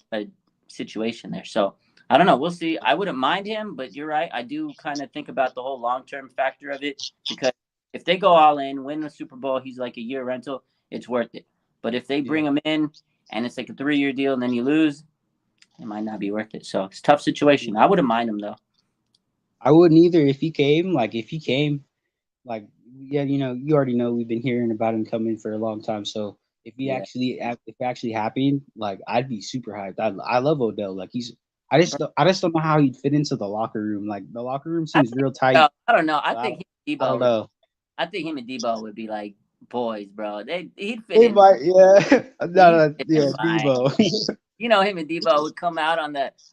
[SPEAKER 1] situation there. So I don't know. We'll see. I wouldn't mind him, but you're right. I do kind of think about the whole long-term factor of it, because if they go all in, win the Super Bowl, he's like a year rental, it's worth it. But if they bring him in and it's like a 3-year deal and then you lose, it might not be worth it. So it's a tough situation. I wouldn't mind him, though.
[SPEAKER 4] I wouldn't either if he came. You already know we've been hearing about him coming for a long time. So if he actually happened, like, I'd be super hyped. I love Odell. Like, I just don't know how he'd fit into the locker room. Like, the locker room seems real tight.
[SPEAKER 1] I don't know. I think
[SPEAKER 4] I don't know.
[SPEAKER 1] I think him and Debo would be like boys, bro. He'd fit
[SPEAKER 4] He
[SPEAKER 1] in.
[SPEAKER 4] might, yeah. Debo.
[SPEAKER 1] Him and Debo would come out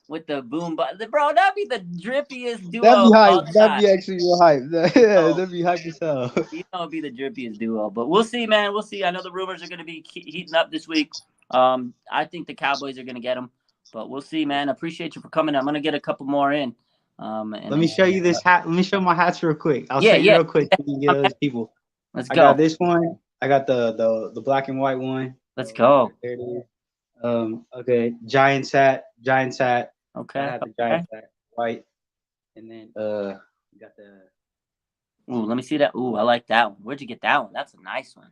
[SPEAKER 1] with the boom, but bro, that'd be the drippiest duo.
[SPEAKER 4] That'd be hype.
[SPEAKER 1] All the
[SPEAKER 4] That'd
[SPEAKER 1] time.
[SPEAKER 4] be actually real hype. That'd be hype as hell.
[SPEAKER 1] It'd be the drippiest duo. But we'll see, man. We'll see. I know the rumors are going to be heating up this week. I think the Cowboys are going to get them, but we'll see, man. Appreciate you for coming. I'm going to get a couple more in.
[SPEAKER 4] Let me show you this hat. Let me show my hats real quick. I'll say real quick so you can get those people.
[SPEAKER 1] Let's go.
[SPEAKER 4] I got this one. I got the black and white one.
[SPEAKER 1] Let's go.
[SPEAKER 4] There it is. Okay, Giants hat.
[SPEAKER 1] Okay.
[SPEAKER 4] I have the Giants hat, white, and then we got the.
[SPEAKER 1] Ooh, let me see that. Ooh, I like that one. Where'd you get that one? That's a nice one.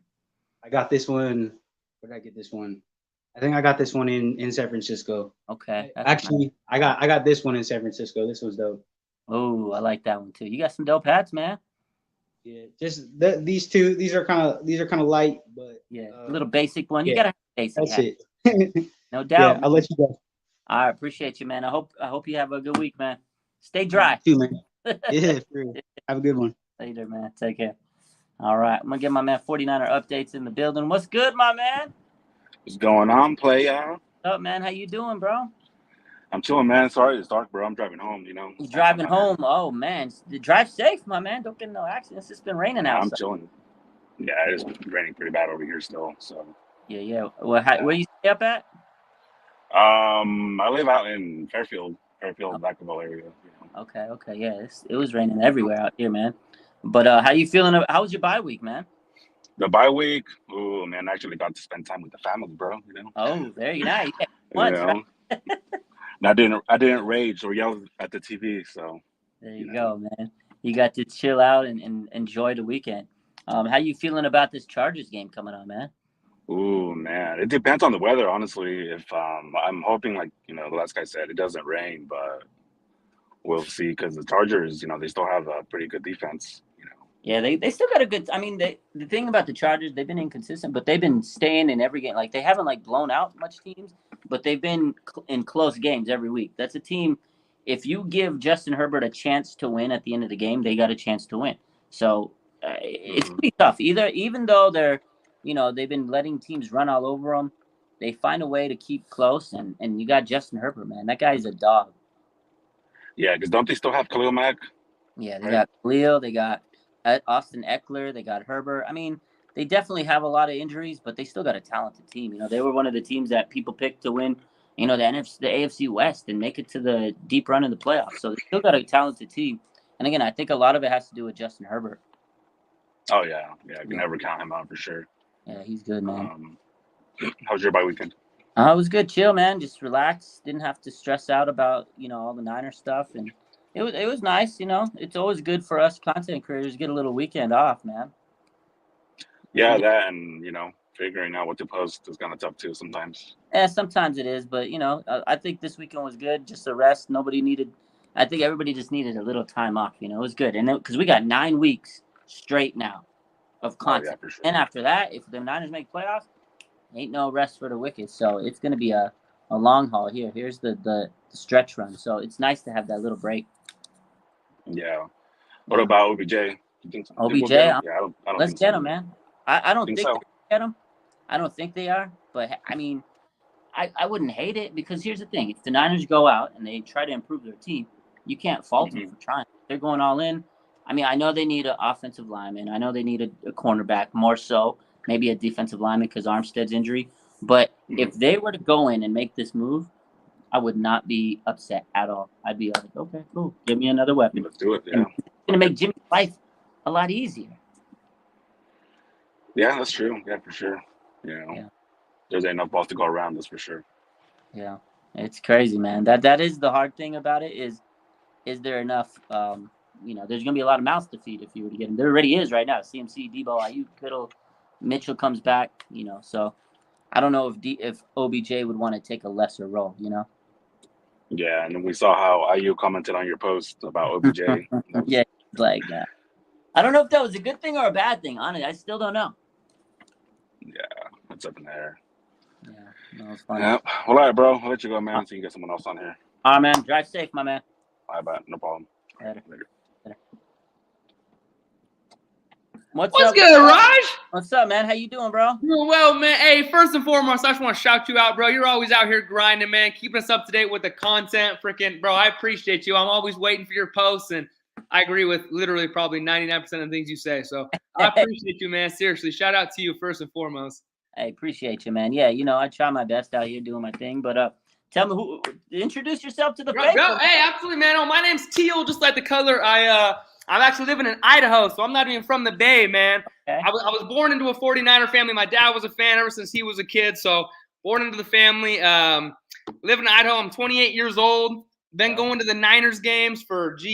[SPEAKER 4] I got this one. Where did I get this one? I think I got this one in San Francisco.
[SPEAKER 1] Okay.
[SPEAKER 4] Actually, nice. I got this one in San Francisco. This one's dope.
[SPEAKER 1] Oh, I like that one too. You got some dope hats, man.
[SPEAKER 4] Yeah, just these two. These are kind of light, but
[SPEAKER 1] a little basic one. You gotta have basic.
[SPEAKER 4] That's
[SPEAKER 1] hat.
[SPEAKER 4] It.
[SPEAKER 1] No doubt.
[SPEAKER 4] Yeah, I'll let you go.
[SPEAKER 1] I appreciate you, man. I hope you have a good week, man. Stay dry.
[SPEAKER 4] You too, man. Yeah, for real. Have a good one.
[SPEAKER 1] Later, man. Take care. All right, I'm gonna get my man 49er updates in the building. What's good, my man?
[SPEAKER 5] What's going on, playa?
[SPEAKER 1] What's up, man? How you doing, bro?
[SPEAKER 5] I'm chilling, man. Sorry it's dark, bro. I'm driving home,
[SPEAKER 1] You driving home? Oh, man. Drive safe, my man. Don't get in no accidents. It's been raining out.
[SPEAKER 5] I'm chilling. Yeah, it's raining pretty bad over here still. So.
[SPEAKER 1] Yeah. Well, where you stay up at?
[SPEAKER 5] I live out in Fairfield, Vacaville area.
[SPEAKER 1] Okay. Yeah, it was raining everywhere out here, man. But how you feeling? How was your bye week, man?
[SPEAKER 5] The bye week? Oh, man, I actually got to spend time with the family, bro.
[SPEAKER 1] Oh, very nice.
[SPEAKER 5] Right? And I didn't rage or yell at the TV, so.
[SPEAKER 1] There you go, man. You got to chill out and enjoy the weekend. How you feeling about this Chargers game coming on, man?
[SPEAKER 5] Ooh, man, it depends on the weather, honestly. If I'm hoping, like the last guy said, it doesn't rain, but we'll see, because the Chargers, they still have a pretty good defense.
[SPEAKER 1] Yeah, they still got a good. I mean, the thing about the Chargers, they've been inconsistent, but they've been staying in every game. Like, they haven't blown out much teams, but they've been in close games every week. That's a team. If you give Justin Herbert a chance to win at the end of the game, they got a chance to win. So it's pretty tough. Even though they've been letting teams run all over them, they find a way to keep close. And you got Justin Herbert, man. That guy's a dog.
[SPEAKER 5] Yeah, because don't they still have Khalil Mack?
[SPEAKER 1] Yeah, they got Khalil. They got Austin Eckler. They got Herbert. I mean, they definitely have a lot of injuries, but they still got a talented team. They were one of the teams that people picked to win, the AFC West and make it to the deep run in the playoffs. So they still got a talented team. And again, I think a lot of it has to do with Justin Herbert.
[SPEAKER 5] Oh, yeah. Yeah, I can never count him out for sure.
[SPEAKER 1] Yeah, he's good, man.
[SPEAKER 5] How was your bye weekend?
[SPEAKER 1] It was good. Chill, man. Just relax. Didn't have to stress out about, all the Niner stuff. And it was nice, It's always good for us content creators to get a little weekend off, man.
[SPEAKER 5] Yeah, that and, figuring out what to post is kind of tough too sometimes.
[SPEAKER 1] Yeah, sometimes it is. But, I think this weekend was good. Just a rest. I think everybody just needed a little time off, It was good. And because we got 9 weeks straight now of content.
[SPEAKER 5] Oh, yeah, for sure.
[SPEAKER 1] And after that, if the Niners make playoffs, ain't no rest for the wicked. So it's going to be a long haul here. Here's the stretch run. So it's nice to have that little break.
[SPEAKER 5] Yeah. What about OBJ? You think
[SPEAKER 1] OBJ?
[SPEAKER 5] I don't
[SPEAKER 1] let's
[SPEAKER 5] think
[SPEAKER 1] get
[SPEAKER 5] so.
[SPEAKER 1] him, man. I don't think
[SPEAKER 5] so.
[SPEAKER 1] they're going to get him. I don't think they are. But, I mean, I wouldn't hate it, because here's the thing. If the Niners go out and they try to improve their team, you can't fault them for trying. They're going all in. I mean, I know they need an offensive lineman. I know they need a cornerback more so maybe a defensive lineman because Armstead's injury. But if they were to go in and make this move, I would not be upset at all. I'd be like, okay, cool. Give me another weapon.
[SPEAKER 5] Let's do it. Yeah.
[SPEAKER 1] It's going to make Jimmy's life a lot easier.
[SPEAKER 5] Yeah, that's true. Yeah, for sure. There's enough balls to go around. That's for sure.
[SPEAKER 1] Yeah, it's crazy, man. That is the hard thing about it is there enough? There's gonna be a lot of mouths to feed if you were to get him. There already is right now. CMC, Debo, Ayuk, Kittle, Mitchell comes back. So I don't know if OBJ would want to take a lesser role.
[SPEAKER 5] Yeah, and we saw how Ayuk commented on your post about OBJ.
[SPEAKER 1] Yeah, like I don't know if that was a good thing or a bad thing. Honestly, I still don't know.
[SPEAKER 5] Yeah, it's up in the air.
[SPEAKER 1] Yeah, no, it's funny.
[SPEAKER 5] Yeah. Well, all right, bro. I'll let you go, man, so you can get someone else on here.
[SPEAKER 1] All right, man. Drive safe, my man.
[SPEAKER 5] All right, no problem.
[SPEAKER 1] Later.
[SPEAKER 5] Later.
[SPEAKER 1] What's
[SPEAKER 6] What's
[SPEAKER 1] up,
[SPEAKER 6] good,
[SPEAKER 1] bro?
[SPEAKER 6] Raj?
[SPEAKER 1] What's up, man? How you doing, bro?
[SPEAKER 6] Doing well, man. Hey, first and foremost, I just want to shout you out, bro. You're always out here grinding, man, keeping us up to date with the content. Freaking, bro, I appreciate you. I'm always waiting for your posts, and I agree with literally probably 99% of the things you say. So I appreciate you, man. Seriously, shout out to you first and foremost.
[SPEAKER 1] I appreciate you, man. Yeah, I try my best out here doing my thing, but tell me introduce yourself to the faithful.
[SPEAKER 6] Hey, absolutely, man. Oh, my name's Teal, just like the color. I'm actually living in Idaho, so I'm not even from the Bay, man.
[SPEAKER 1] Okay.
[SPEAKER 6] I was born into a 49er family. My dad was a fan ever since he was a kid, so born into the family. Living in Idaho. I'm 28 years old. Been going to the Niners games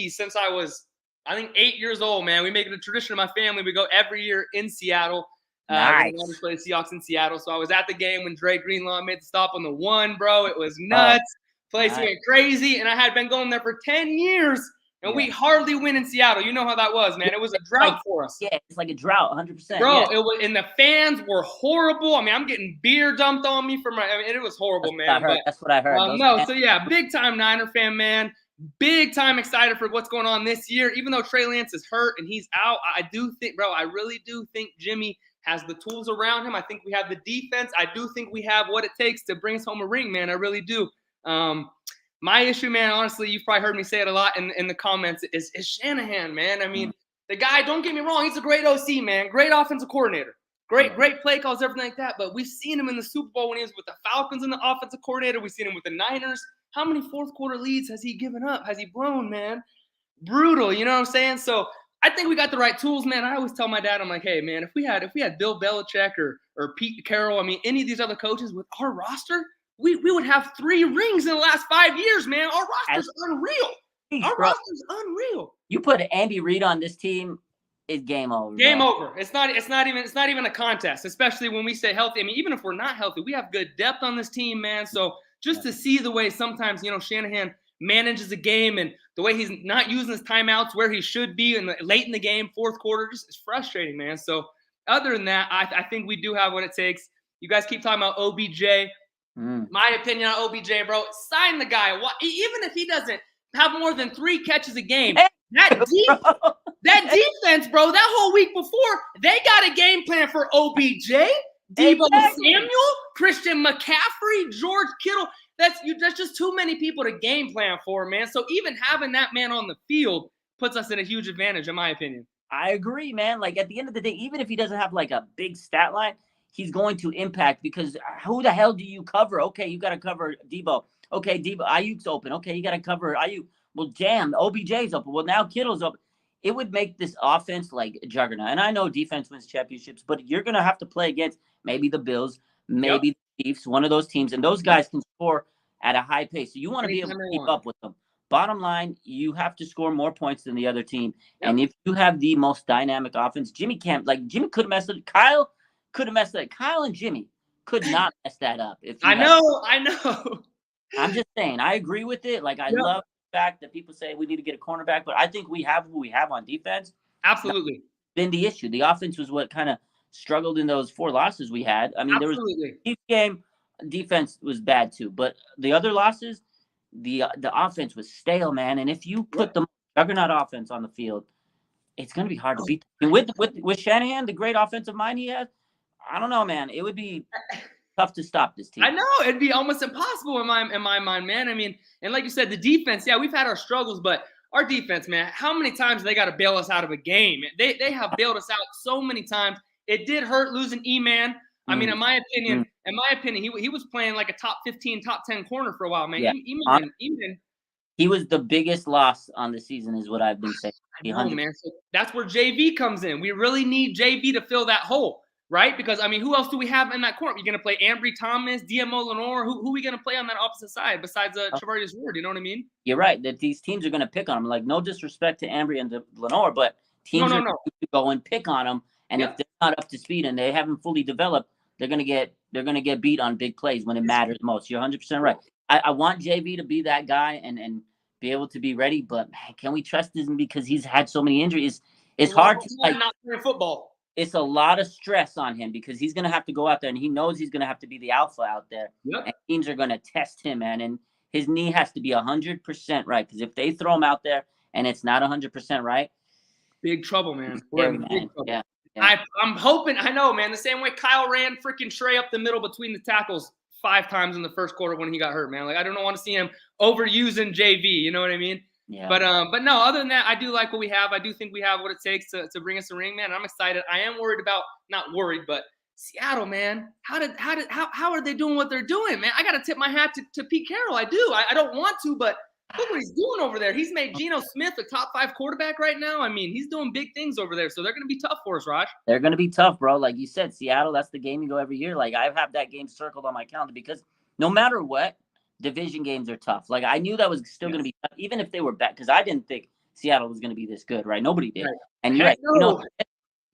[SPEAKER 6] since I was, I think, 8 years old, man. We make it a tradition in my family. We go every year in Seattle.
[SPEAKER 1] Nice.
[SPEAKER 6] The Niners play the Seahawks in Seattle, so I was at the game when Dre Greenlaw made the stop on the 1, bro. It was nuts. Place went crazy, and I had been going there for 10 years. And we hardly win in Seattle. You know how that was, man. It was a drought for us.
[SPEAKER 1] Yeah, it's like a drought, 100%.
[SPEAKER 6] Bro, it was, and the fans were horrible. I mean, I'm getting beer dumped on me it was horrible, man.
[SPEAKER 1] That's what I heard.
[SPEAKER 6] So yeah, big time Niner fan, man. Big time excited for what's going on this year. Even though Trey Lance is hurt and he's out, I really do think Jimmy has the tools around him. I think we have the defense. I do think we have what it takes to bring us home a ring, man. I really do. My issue, man, honestly, you've probably heard me say it a lot in the comments, is Shanahan, man. I mean, the guy, don't get me wrong, he's a great OC, man. Great offensive coordinator. Great play calls, everything like that. But we've seen him in the Super Bowl when he was with the Falcons and the offensive coordinator. We've seen him with the Niners. How many fourth quarter leads has he given up? Has he blown, man? Brutal, you know what I'm saying? So I think we got the right tools, man. I always tell my dad, I'm like, hey, man, if we had Bill Belichick or Pete Carroll, I mean, any of these other coaches with our roster, we would have 3 rings in the last 5 years, man. Our roster's unreal. Our roster's unreal.
[SPEAKER 1] You put Andy Reid on this team, it's game over.
[SPEAKER 6] Game over. It's not even a contest, especially when we stay healthy. I mean, even if we're not healthy, we have good depth on this team, man. So just to see the way sometimes, Shanahan manages a game and the way he's not using his timeouts where he should be late in the game, fourth quarter, just it's frustrating, man. So other than that, I think we do have what it takes. You guys keep talking about OBJ. My opinion on OBJ, bro, sign the guy. Even if he doesn't have more than 3 catches a game, that defense, bro, that whole week before, they got a game plan for OBJ, Deebo Samuel, Christian McCaffrey, George Kittle. That's just too many people to game plan for, man. So even having that man on the field puts us in a huge advantage, in my opinion.
[SPEAKER 1] I agree, man. Like, at the end of the day, even if he doesn't have like a big stat line, he's going to impact because who the hell do you cover? Okay, you got to cover Debo. Okay, Ayuk's open. Okay, you got to cover Ayuk. Well, damn, OBJ's open. Well, now Kittle's open. It would make this offense like a juggernaut. And I know defense wins championships, but you're going to have to play against maybe the Bills, maybe the Chiefs, one of those teams. And those guys can score at a high pace. So you want to be able to keep up with them. Bottom line, you have to score more points than the other team. Yep. And if you have the most dynamic offense, Jimmy could have messed it. Kyle could have messed that. Kyle and Jimmy could not mess that up.
[SPEAKER 6] I know.
[SPEAKER 1] I'm just saying, I agree with it. Like, I love the fact that people say we need to get a cornerback, but I think we have who we have on defense.
[SPEAKER 6] Absolutely.
[SPEAKER 1] Been the issue. The offense was what kind of struggled in those 4 losses we had. I mean, there was each game, defense was bad too, but the other losses, the offense was stale, man. And if you put the juggernaut offense on the field, it's going to be hard to beat. And with Shanahan, the great offensive mind he has, I don't know, man. It would be tough to stop this team.
[SPEAKER 6] I know. It'd be almost impossible in my mind, man. I mean, and like you said, the defense, we've had our struggles, but our defense, man, how many times they got to bail us out of a game? They have bailed us out so many times. it did hurt losing E-Man. I mean,
[SPEAKER 1] Mm.
[SPEAKER 6] in my opinion, he was playing like a top 15, top 10 corner for a while, man.
[SPEAKER 1] Yeah.
[SPEAKER 6] E-Man,
[SPEAKER 1] He was the biggest loss on the season, is what I've been saying.
[SPEAKER 6] I know, man. So that's where JV comes in. We really need JV to fill that hole, right? Because, I mean, who else do we have in that court? You're going to play Ambry Thomas, DMO Lenore. Who are we going to play on that opposite side besides Travarius Ward? You know what I mean?
[SPEAKER 1] You're right that these teams are going to pick on him. Like, no disrespect to Ambry and Lenore, but teams are going to go and pick on him. And if they're not up to speed and they haven't fully developed, they're going to get beat on big plays when it matters most. You're 100% right. I want JV to be that guy and be able to be ready, but man, can we trust him because he's had so many injuries? It's hard to
[SPEAKER 6] not playing football.
[SPEAKER 1] It's a lot of stress on him because he's going to have to go out there and he knows he's going to have to be the alpha out there.
[SPEAKER 6] Yep.
[SPEAKER 1] And teams are going to test him, man. And his knee has to be 100% right because if they throw him out there and it's not 100% right,
[SPEAKER 6] big trouble, man. We're in big trouble.
[SPEAKER 1] Yeah.
[SPEAKER 6] I'm hoping. I know, man. The same way Kyle ran freaking Trey up the middle between the tackles 5 times in the first quarter when he got hurt, man. Like, I don't want to see him overusing JV. You know what I mean?
[SPEAKER 1] Yeah.
[SPEAKER 6] But no. Other than that, I do like what we have. I do think we have what it takes to bring us a ring, man. I'm excited. I am worried about not worried, but Seattle, man. How are they doing what they're doing, man? I got to tip my hat to Pete Carroll. I do. I don't want to, but look what he's doing over there. He's made Geno Smith a top 5 quarterback right now. I mean, he's doing big things over there. So they're going to be tough for us, Raj.
[SPEAKER 1] They're going to be tough, bro. Like you said, Seattle, that's the game you go every year. Like, I have that game circled on my calendar because no matter what, division games are tough. Like, I knew that was still going to be tough, even if they were bad, because I didn't think Seattle was going to be this good, right? Nobody did. Right. And you're right. You know,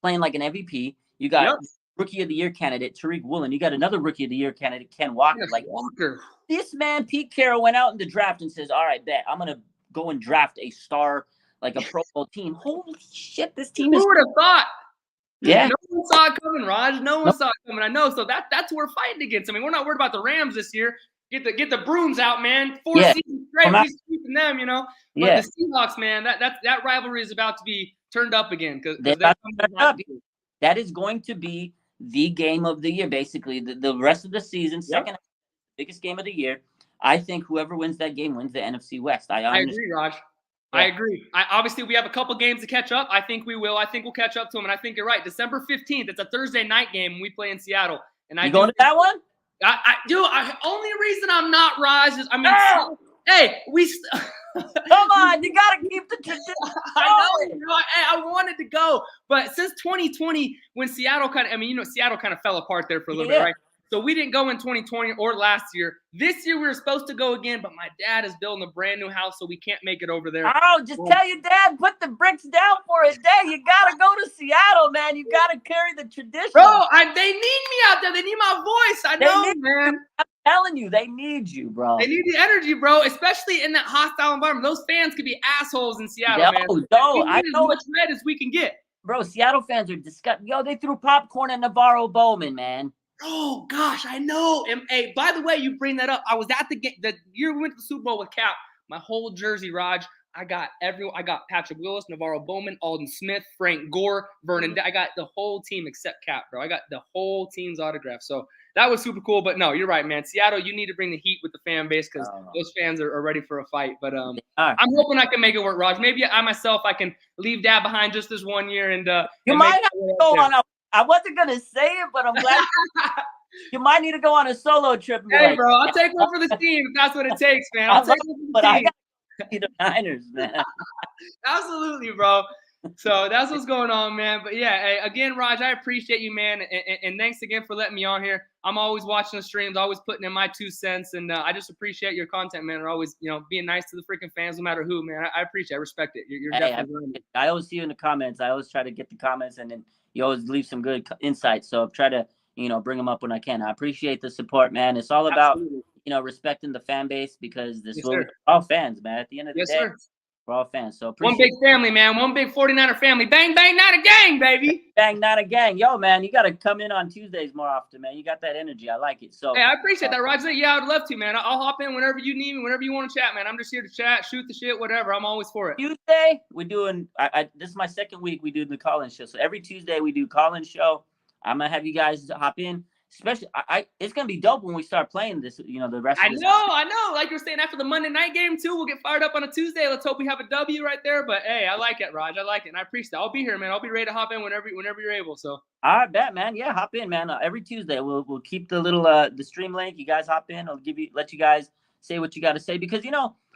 [SPEAKER 1] playing like an MVP, you got Rookie of the Year candidate Tariq Woolen. You got another Rookie of the Year candidate, Ken Walker.
[SPEAKER 6] Yes,
[SPEAKER 1] like
[SPEAKER 6] Walker.
[SPEAKER 1] This man, Pete Carroll, went out in the draft and says, all right, bet I'm going to go and draft a star, like a Pro Bowl team. Holy shit, this team is.
[SPEAKER 6] Who would have thought?
[SPEAKER 1] Yeah.
[SPEAKER 6] No one saw it coming, Raj. No one saw it coming. I know. So that's what we're fighting against. I mean, we're not worried about the Rams this year. Get the brooms out, man. 4 seasons straight, we're sweeping them, you know. But the Seahawks, man, that rivalry is about to be turned up again because
[SPEAKER 1] that is going to be the game of the year, basically. The rest of the season, second biggest game of the year. I think whoever wins that game wins the NFC West. I
[SPEAKER 6] agree, Raj. I agree. Obviously, we have a couple games to catch up. I think we will. I think we'll catch up to them, and I think you're right. December 15th, it's a Thursday night game, and we play in Seattle. And
[SPEAKER 1] you going to that one?
[SPEAKER 6] I do. Only reason I'm not, Raj, is hey, we.
[SPEAKER 1] Come on, you gotta keep the tradition.
[SPEAKER 6] I know. I wanted to go, but since 2020, when Seattle Seattle kind of fell apart there for a little bit, right? So we didn't go in 2020 or last year. This year we were supposed to go again, but my dad is building a brand new house, so we can't make it over there.
[SPEAKER 1] Oh, just tell your dad, put the bricks down for it. Dad, you gotta go to Seattle, man. You gotta carry the tradition.
[SPEAKER 6] Bro, they need me out there. They need my voice. I know, man.
[SPEAKER 1] I'm telling you, they need you, bro.
[SPEAKER 6] They need the energy, bro, especially in that hostile environment. Those fans could be assholes in Seattle, man.
[SPEAKER 1] I know
[SPEAKER 6] as much red as we can get.
[SPEAKER 1] Bro, Seattle fans are disgusting. Yo, they threw popcorn at Navarro Bowman, man.
[SPEAKER 6] Oh gosh, I know. And hey, by the way, you bring that up. I was at the year we went to the Super Bowl with Cap. My whole jersey, Raj. I got Patrick Willis, Navarro Bowman, Alden Smith, Frank Gore, Vernon. I got the whole team except Cap, bro. I got the whole team's autograph. So that was super cool. But no, you're right, man. Seattle, you need to bring the heat with the fan base because those fans are ready for a fight. But I'm hoping I can make it work, Raj. Maybe I can leave Dad behind just this 1 year and
[SPEAKER 1] you might have to go on I wasn't gonna say it, but I'm glad you might need to go on a solo trip.
[SPEAKER 6] Hey, bro, I'll take one for the team if that's what it takes, man. I'll take one for the team.
[SPEAKER 1] I got the Niners, man.
[SPEAKER 6] Absolutely, bro. So that's what's going on, man. But yeah, hey, again, Raj, I appreciate you, man, and thanks again for letting me on here. I'm always watching the streams, always putting in my 2 cents, and I just appreciate your content, man. Or always, being nice to the freaking fans, no matter who, man. I appreciate, I respect it. You're definitely.
[SPEAKER 1] I always see you in the comments. I always try to get the comments, and then you always leave some good insights. So try to, bring them up when I can. I appreciate the support, man. It's all about, respecting the fan base because we're all fans, man. At the end of the day, we're all fans. So
[SPEAKER 6] one big family, man. One big 49er family. Bang, bang, not a gang, baby.
[SPEAKER 1] Bang, not a gang. Yo, man, you got to come in on Tuesdays more often, man. You got that energy. I like it. So
[SPEAKER 6] hey, I appreciate that, Roger. Yeah, I'd love to, man. I'll hop in whenever you need me, whenever you want to chat, man. I'm just here to chat, shoot the shit, whatever. I'm always for it.
[SPEAKER 1] Tuesday, we're doing this is my second week we do the call-in show. So every Tuesday we do call-in show. I'm going to have you guys hop in. especially it's gonna be dope when we start playing this. The rest
[SPEAKER 6] I
[SPEAKER 1] of this.
[SPEAKER 6] know. Like you're saying, after the Monday night game too, we'll get fired up on a Tuesday. Let's hope we have a W right there. But hey, I like it, Raj. I like it, and I appreciate it. I'll be here, man. I'll be ready to hop in whenever you're able. So.
[SPEAKER 1] All right, bet, man. Yeah, hop in, man. Every Tuesday, we'll keep the little the stream link. You guys hop in. I'll let you guys say what you got to say because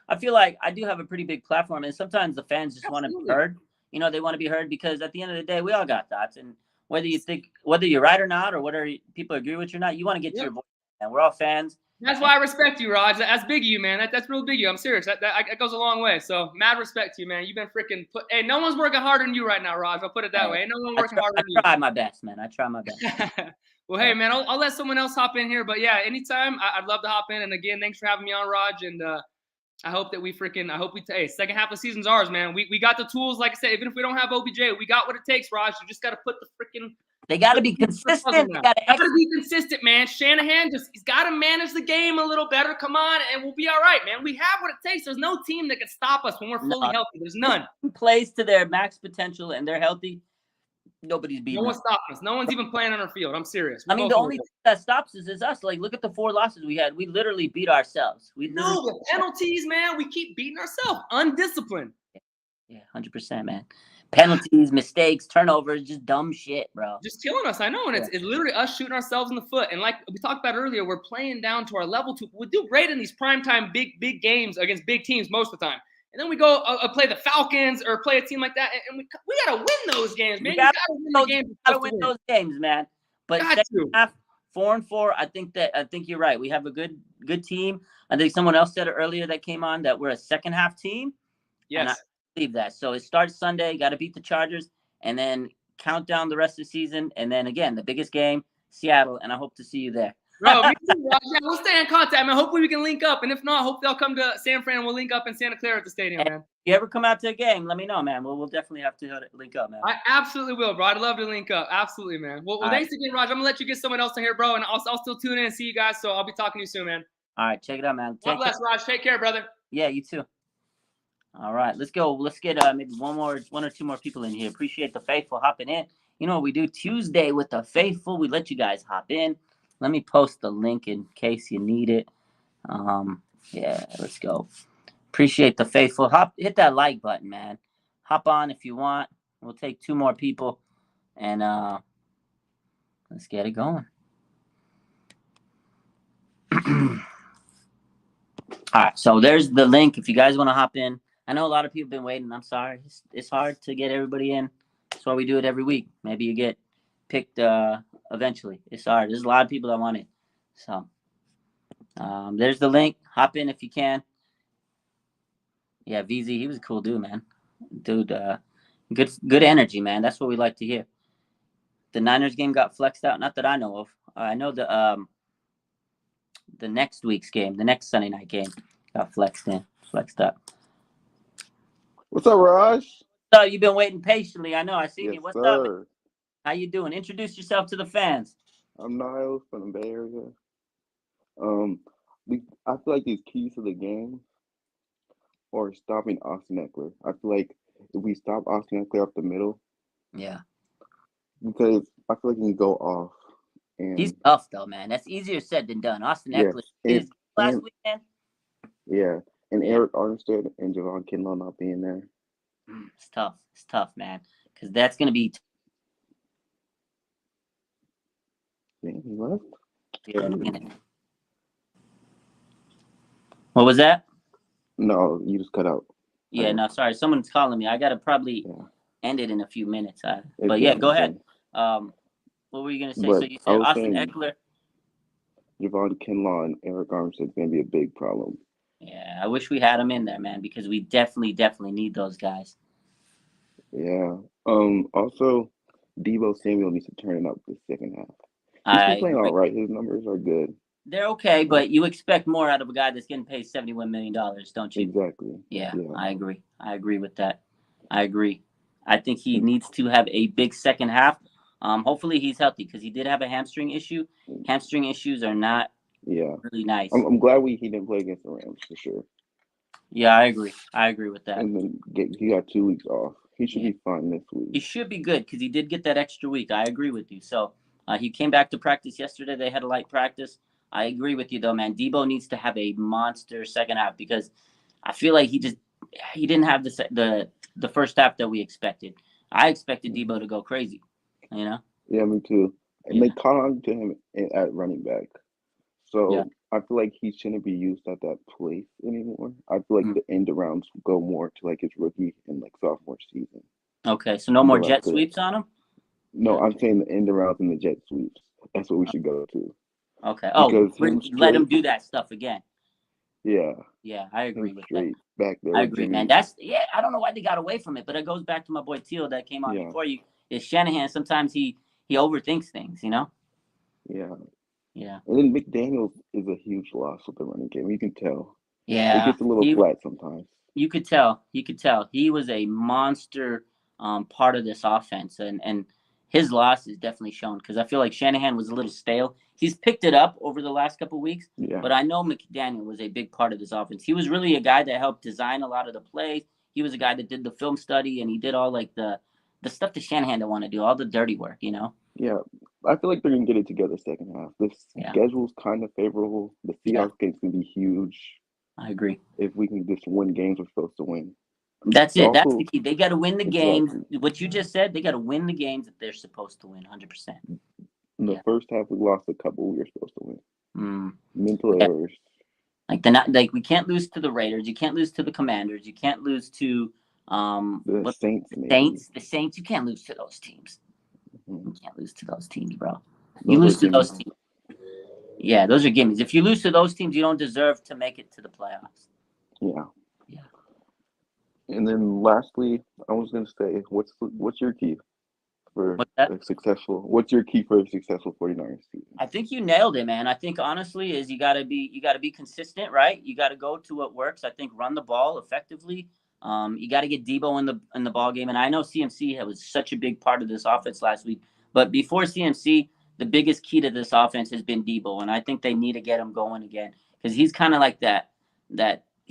[SPEAKER 1] I feel like I do have a pretty big platform, and sometimes the fans just want to be heard. They want to be heard because at the end of the day, we all got thoughts, and whether you're right or not, or whether people agree with you or not, you want to get your voice. And we're all fans.
[SPEAKER 6] That's why I respect you, Raj. That's big of you, man. That's real big of you. I'm serious. That goes a long way. So mad respect to you, man. You've been freaking hey, no one's working harder than you right now, Raj. I'll put it that way. Ain't no one working harder than you.
[SPEAKER 1] I try my best, man. I try my best.
[SPEAKER 6] Well, hey, man, I'll let someone else hop in here. But yeah, anytime, I'd love to hop in. And again, thanks for having me on, Raj. And I hope that hey, second half of the season's ours, man. We got the tools, like I said, even if we don't have OBJ, we got what it takes, Raj. You just got to put the freaking.
[SPEAKER 1] They got to be consistent. They got
[SPEAKER 6] to be consistent, man. Shanahan he's got to manage the game a little better. Come on, and we'll be all right, man. We have what it takes. There's no team that can stop us when we're fully healthy. There's none.
[SPEAKER 1] Plays to their max potential and they're healthy. Nobody's beating.
[SPEAKER 6] No one's stopping us. No one's even playing on our field. I'm serious.
[SPEAKER 1] I mean, the only thing that stops us is us. Like, look at the 4 losses we had. We literally beat ourselves.
[SPEAKER 6] The penalties, man. We keep beating ourselves. Undisciplined.
[SPEAKER 1] Yeah, 100%, man. Penalties, mistakes, turnovers, just dumb shit, bro.
[SPEAKER 6] Just killing us. I know. And it's literally us shooting ourselves in the foot. And like we talked about earlier, we're playing down to our level. We do great in these primetime big games against big teams most of the time. And then we go play the Falcons or play a team like that. And we got to win those games, man. You got to
[SPEAKER 1] win those games, man. But second half, 4-4, I think you're right. We have a good team. I think someone else said it earlier that came on that we're a second half team.
[SPEAKER 6] Yes.
[SPEAKER 1] That. So it starts Sunday, got to beat the Chargers, and then count down the rest of the season. And then again, the biggest game, Seattle, and I hope to see you there.
[SPEAKER 6] Bro, me too, Raj. Yeah, we'll stay in contact, man. Hopefully we can link up. And if not, hopefully I'll come to San Fran and we'll link up in Santa Clara at the stadium, man.
[SPEAKER 1] If you ever come out to a game, let me know, man. We'll definitely have to link up, man.
[SPEAKER 6] I absolutely will, bro. I'd love to link up. Absolutely, man. Well thanks again, Raj. I'm going to let you get someone else in here, bro. And I'll still tune in and see you guys. So I'll be talking to you soon, man.
[SPEAKER 1] All right, check it out, man.
[SPEAKER 6] God bless, Raj. Take care, brother.
[SPEAKER 1] Yeah, you too. All right, let's go. Let's get maybe one or two more people in here. Appreciate the faithful hopping in. You know what we do Tuesday with the faithful? We let you guys hop in. Let me post the link in case you need it. Yeah, let's go. Appreciate the faithful. Hit that like button, man. Hop on if you want. We'll take 2 more people, and let's get it going. All right, so there's the link if you guys want to hop in. I know a lot of people have been waiting. I'm sorry. It's hard to get everybody in. That's why we do it every week. Maybe you get picked eventually. It's hard. There's a lot of people that want it. So there's the link. Hop in if you can. Yeah, VZ, he was a cool dude, man. Dude, good energy, man. That's what we like to hear. The Niners game got flexed out. Not that I know of. I know the next week's game, the next Sunday night game, got flexed up.
[SPEAKER 7] What's up, Raj?
[SPEAKER 1] So you've been waiting patiently. I know. I see you. What's
[SPEAKER 7] sir.
[SPEAKER 1] up? How you doing? Introduce yourself to the fans.
[SPEAKER 7] I'm Niles from the Bay Area. I feel like these keys to the game are stopping Austin Eckler. I feel like if we stop Austin Eckler up the middle,
[SPEAKER 1] yeah,
[SPEAKER 7] because I feel like he can go off. And
[SPEAKER 1] he's tough though, man. That's easier said than done. Austin Eckler is last weekend.
[SPEAKER 7] Yeah, and Eric Armstead and Javon Kinlaw not being there.
[SPEAKER 1] It's tough. It's tough, man. Because that's gonna be.
[SPEAKER 7] He left.
[SPEAKER 1] Here in a minute. What was that?
[SPEAKER 7] No, you just cut out.
[SPEAKER 1] Yeah, no, sorry. Someone's calling me. I gotta probably end it in a few minutes. But yeah, go ahead. What were you gonna say? So you said Austin Eckler,
[SPEAKER 7] Javon Kinlaw, and Eric Armstead's gonna be a big problem.
[SPEAKER 1] Yeah, I wish we had him in there, man, because we definitely need those guys.
[SPEAKER 7] Yeah. Also, Deebo Samuel needs to turn it up the second half. He's been playing all right. His numbers are good.
[SPEAKER 1] They're okay, but you expect more out of a guy that's getting paid $71 million, don't you?
[SPEAKER 7] Exactly.
[SPEAKER 1] Yeah, I agree. I agree with that. I agree. I think he needs to have a big second half. Hopefully he's healthy because he did have a hamstring issue. Hamstring issues are not really nice.
[SPEAKER 7] I'm glad he didn't play against the Rams for sure.
[SPEAKER 1] Yeah, I agree. I agree with that.
[SPEAKER 7] And then he got 2 weeks off. He should be fine this week.
[SPEAKER 1] He should be good because he did get that extra week. I agree with you. So He came back to practice yesterday. They had a light practice. I agree with you though, man. Debo needs to have a monster second half because I feel like he didn't have the first half that we expected. I expected Debo to go crazy, you know?
[SPEAKER 7] Yeah, me too. And they caught on to him at running back. So I feel like he shouldn't be used at that place anymore. I feel like the end arounds go more to like his rookie and like sophomore season.
[SPEAKER 1] Okay, so no more jet sweeps on him?
[SPEAKER 7] No, I'm saying the end arounds and the jet sweeps. That's what we should go to.
[SPEAKER 1] Okay. Oh, let him do that stuff again.
[SPEAKER 7] Yeah.
[SPEAKER 1] Yeah, I agree with
[SPEAKER 7] that. Back there.
[SPEAKER 1] I agree, man. I don't know why they got away from it, but it goes back to my boy Teal that came on before you. Is Shanahan. Sometimes he overthinks things, you know?
[SPEAKER 7] Yeah.
[SPEAKER 1] Yeah.
[SPEAKER 7] And then McDaniels is a huge loss with the running game. You can tell.
[SPEAKER 1] Yeah.
[SPEAKER 7] It gets a little flat sometimes.
[SPEAKER 1] You could tell. He was a monster part of this offense, and his loss is definitely shown because I feel like Shanahan was a little stale. He's picked it up over the last couple of weeks, but I know McDaniel was a big part of this offense. He was really a guy that helped design a lot of the plays. He was a guy that did the film study, and he did all like the stuff that Shanahan didn't want to do, all the dirty work, you know?
[SPEAKER 7] Yeah, I feel like they're going to get it together second half. The schedule's kind of favorable. The Seahawks game's going to be huge.
[SPEAKER 1] I agree.
[SPEAKER 7] If we can just win games we're supposed to win.
[SPEAKER 1] That's it. That's the key. They got to win the games. What you just said, they got to win the games that they're supposed to win 100%.
[SPEAKER 7] In the first half, we lost a couple we were supposed to win. Mental errors.
[SPEAKER 1] Like we can't lose to the Raiders. You can't lose to the Commanders. You can't lose to
[SPEAKER 7] the Saints.
[SPEAKER 1] The Saints. You can't lose to those teams. You can't lose to those teams, bro. You lose to those teams. Yeah, those are gimmies. If you lose to those teams, you don't deserve to make it to the playoffs.
[SPEAKER 7] Yeah. And then lastly, I was going to say, what's your key for a successful? What's your key for a successful 49ers season?
[SPEAKER 1] I think you nailed it, man. I think honestly is you got to be consistent, right? You got to go to what works. I think run the ball effectively. You got to get Debo in the ball game, and I know CMC was such a big part of this offense last week. But before CMC, the biggest key to this offense has been Debo, and I think they need to get him going again because he's kind of like that.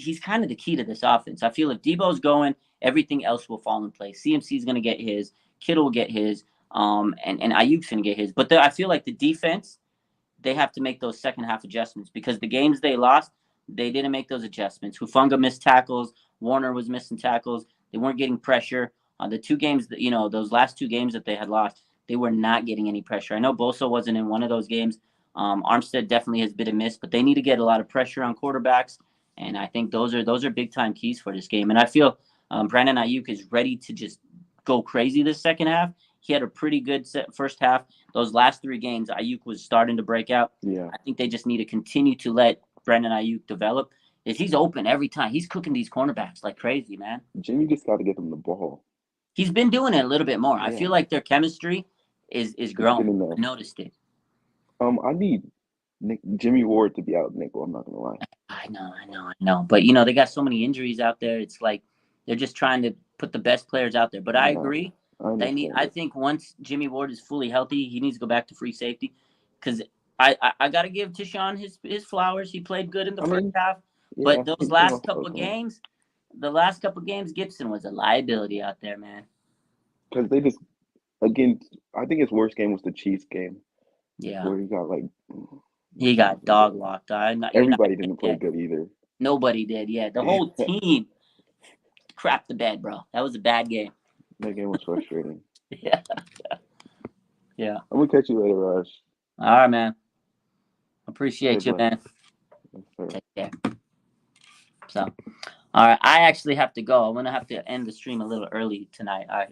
[SPEAKER 1] He's kind of the key to this offense. I feel if Debo's going, everything else will fall in place. CMC's going to get his, Kittle will get his, and Ayuk's going to get his. But I feel like the defense, they have to make those second half adjustments because the games they lost, they didn't make those adjustments. Hufanga missed tackles. Warner was missing tackles. They weren't getting pressure. The two games that, those last two games that they had lost, they were not getting any pressure. I know Bosa wasn't in one of those games. Armstead definitely has been a miss, but they need to get a lot of pressure on quarterbacks. And I think those are big time keys for this game. And I feel Brandon Ayuk is ready to just go crazy this second half. He had a pretty good first half. Those last three games, Ayuk was starting to break out.
[SPEAKER 7] Yeah.
[SPEAKER 1] I think they just need to continue to let Brandon Ayuk develop. He's open every time. He's cooking these cornerbacks like crazy, man.
[SPEAKER 7] Jimmy just got to get him the ball.
[SPEAKER 1] He's been doing it a little bit more. Yeah. I feel like their chemistry is growing. I noticed it.
[SPEAKER 7] I need Jimmy Ward to be out nickel. I'm not gonna lie.
[SPEAKER 1] I know. But they got so many injuries out there. It's like they're just trying to put the best players out there. But I agree. I think once Jimmy Ward is fully healthy, he needs to go back to free safety. Because I gotta give Tishawn his flowers. He played good in the first half. But those last couple of games, Gibson was a liability out there, man.
[SPEAKER 7] Because they just I think his worst game was the Chiefs game.
[SPEAKER 1] Yeah.
[SPEAKER 7] Where
[SPEAKER 1] he got dog locked.
[SPEAKER 7] Everybody didn't play good either.
[SPEAKER 1] Nobody did. Yeah, the whole team crapped the bed, bro. That was a bad game.
[SPEAKER 7] That game was frustrating.
[SPEAKER 1] Yeah.
[SPEAKER 7] I'm gonna catch you later, Raj.
[SPEAKER 1] All right, man. Appreciate you, man.
[SPEAKER 7] Yes,
[SPEAKER 1] take care. So, all right. I actually have to go. I'm gonna have to end the stream a little early tonight. I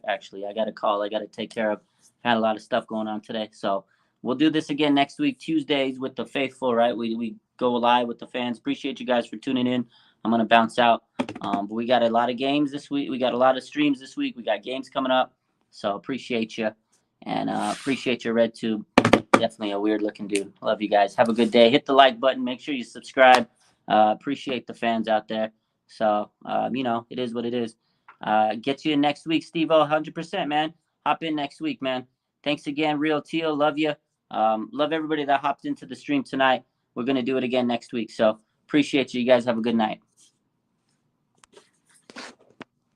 [SPEAKER 1] got a call. I got to take care of. Had a lot of stuff going on today, so. We'll do this again next week, Tuesdays with the faithful, right? We go live with the fans. Appreciate you guys for tuning in. I'm going to bounce out. But we got a lot of games this week. We got a lot of streams this week. We got games coming up. So appreciate you. And appreciate your RedTube. Definitely a weird looking dude. Love you guys. Have a good day. Hit the like button. Make sure you subscribe. Appreciate the fans out there. So, it is what it is. Get you next week, Steve-O, 100%, man. Hop in next week, man. Thanks again, Real Teal. Love you. Love everybody that hopped into the stream tonight. We're going to do it again next week. So appreciate you. You guys have a good night.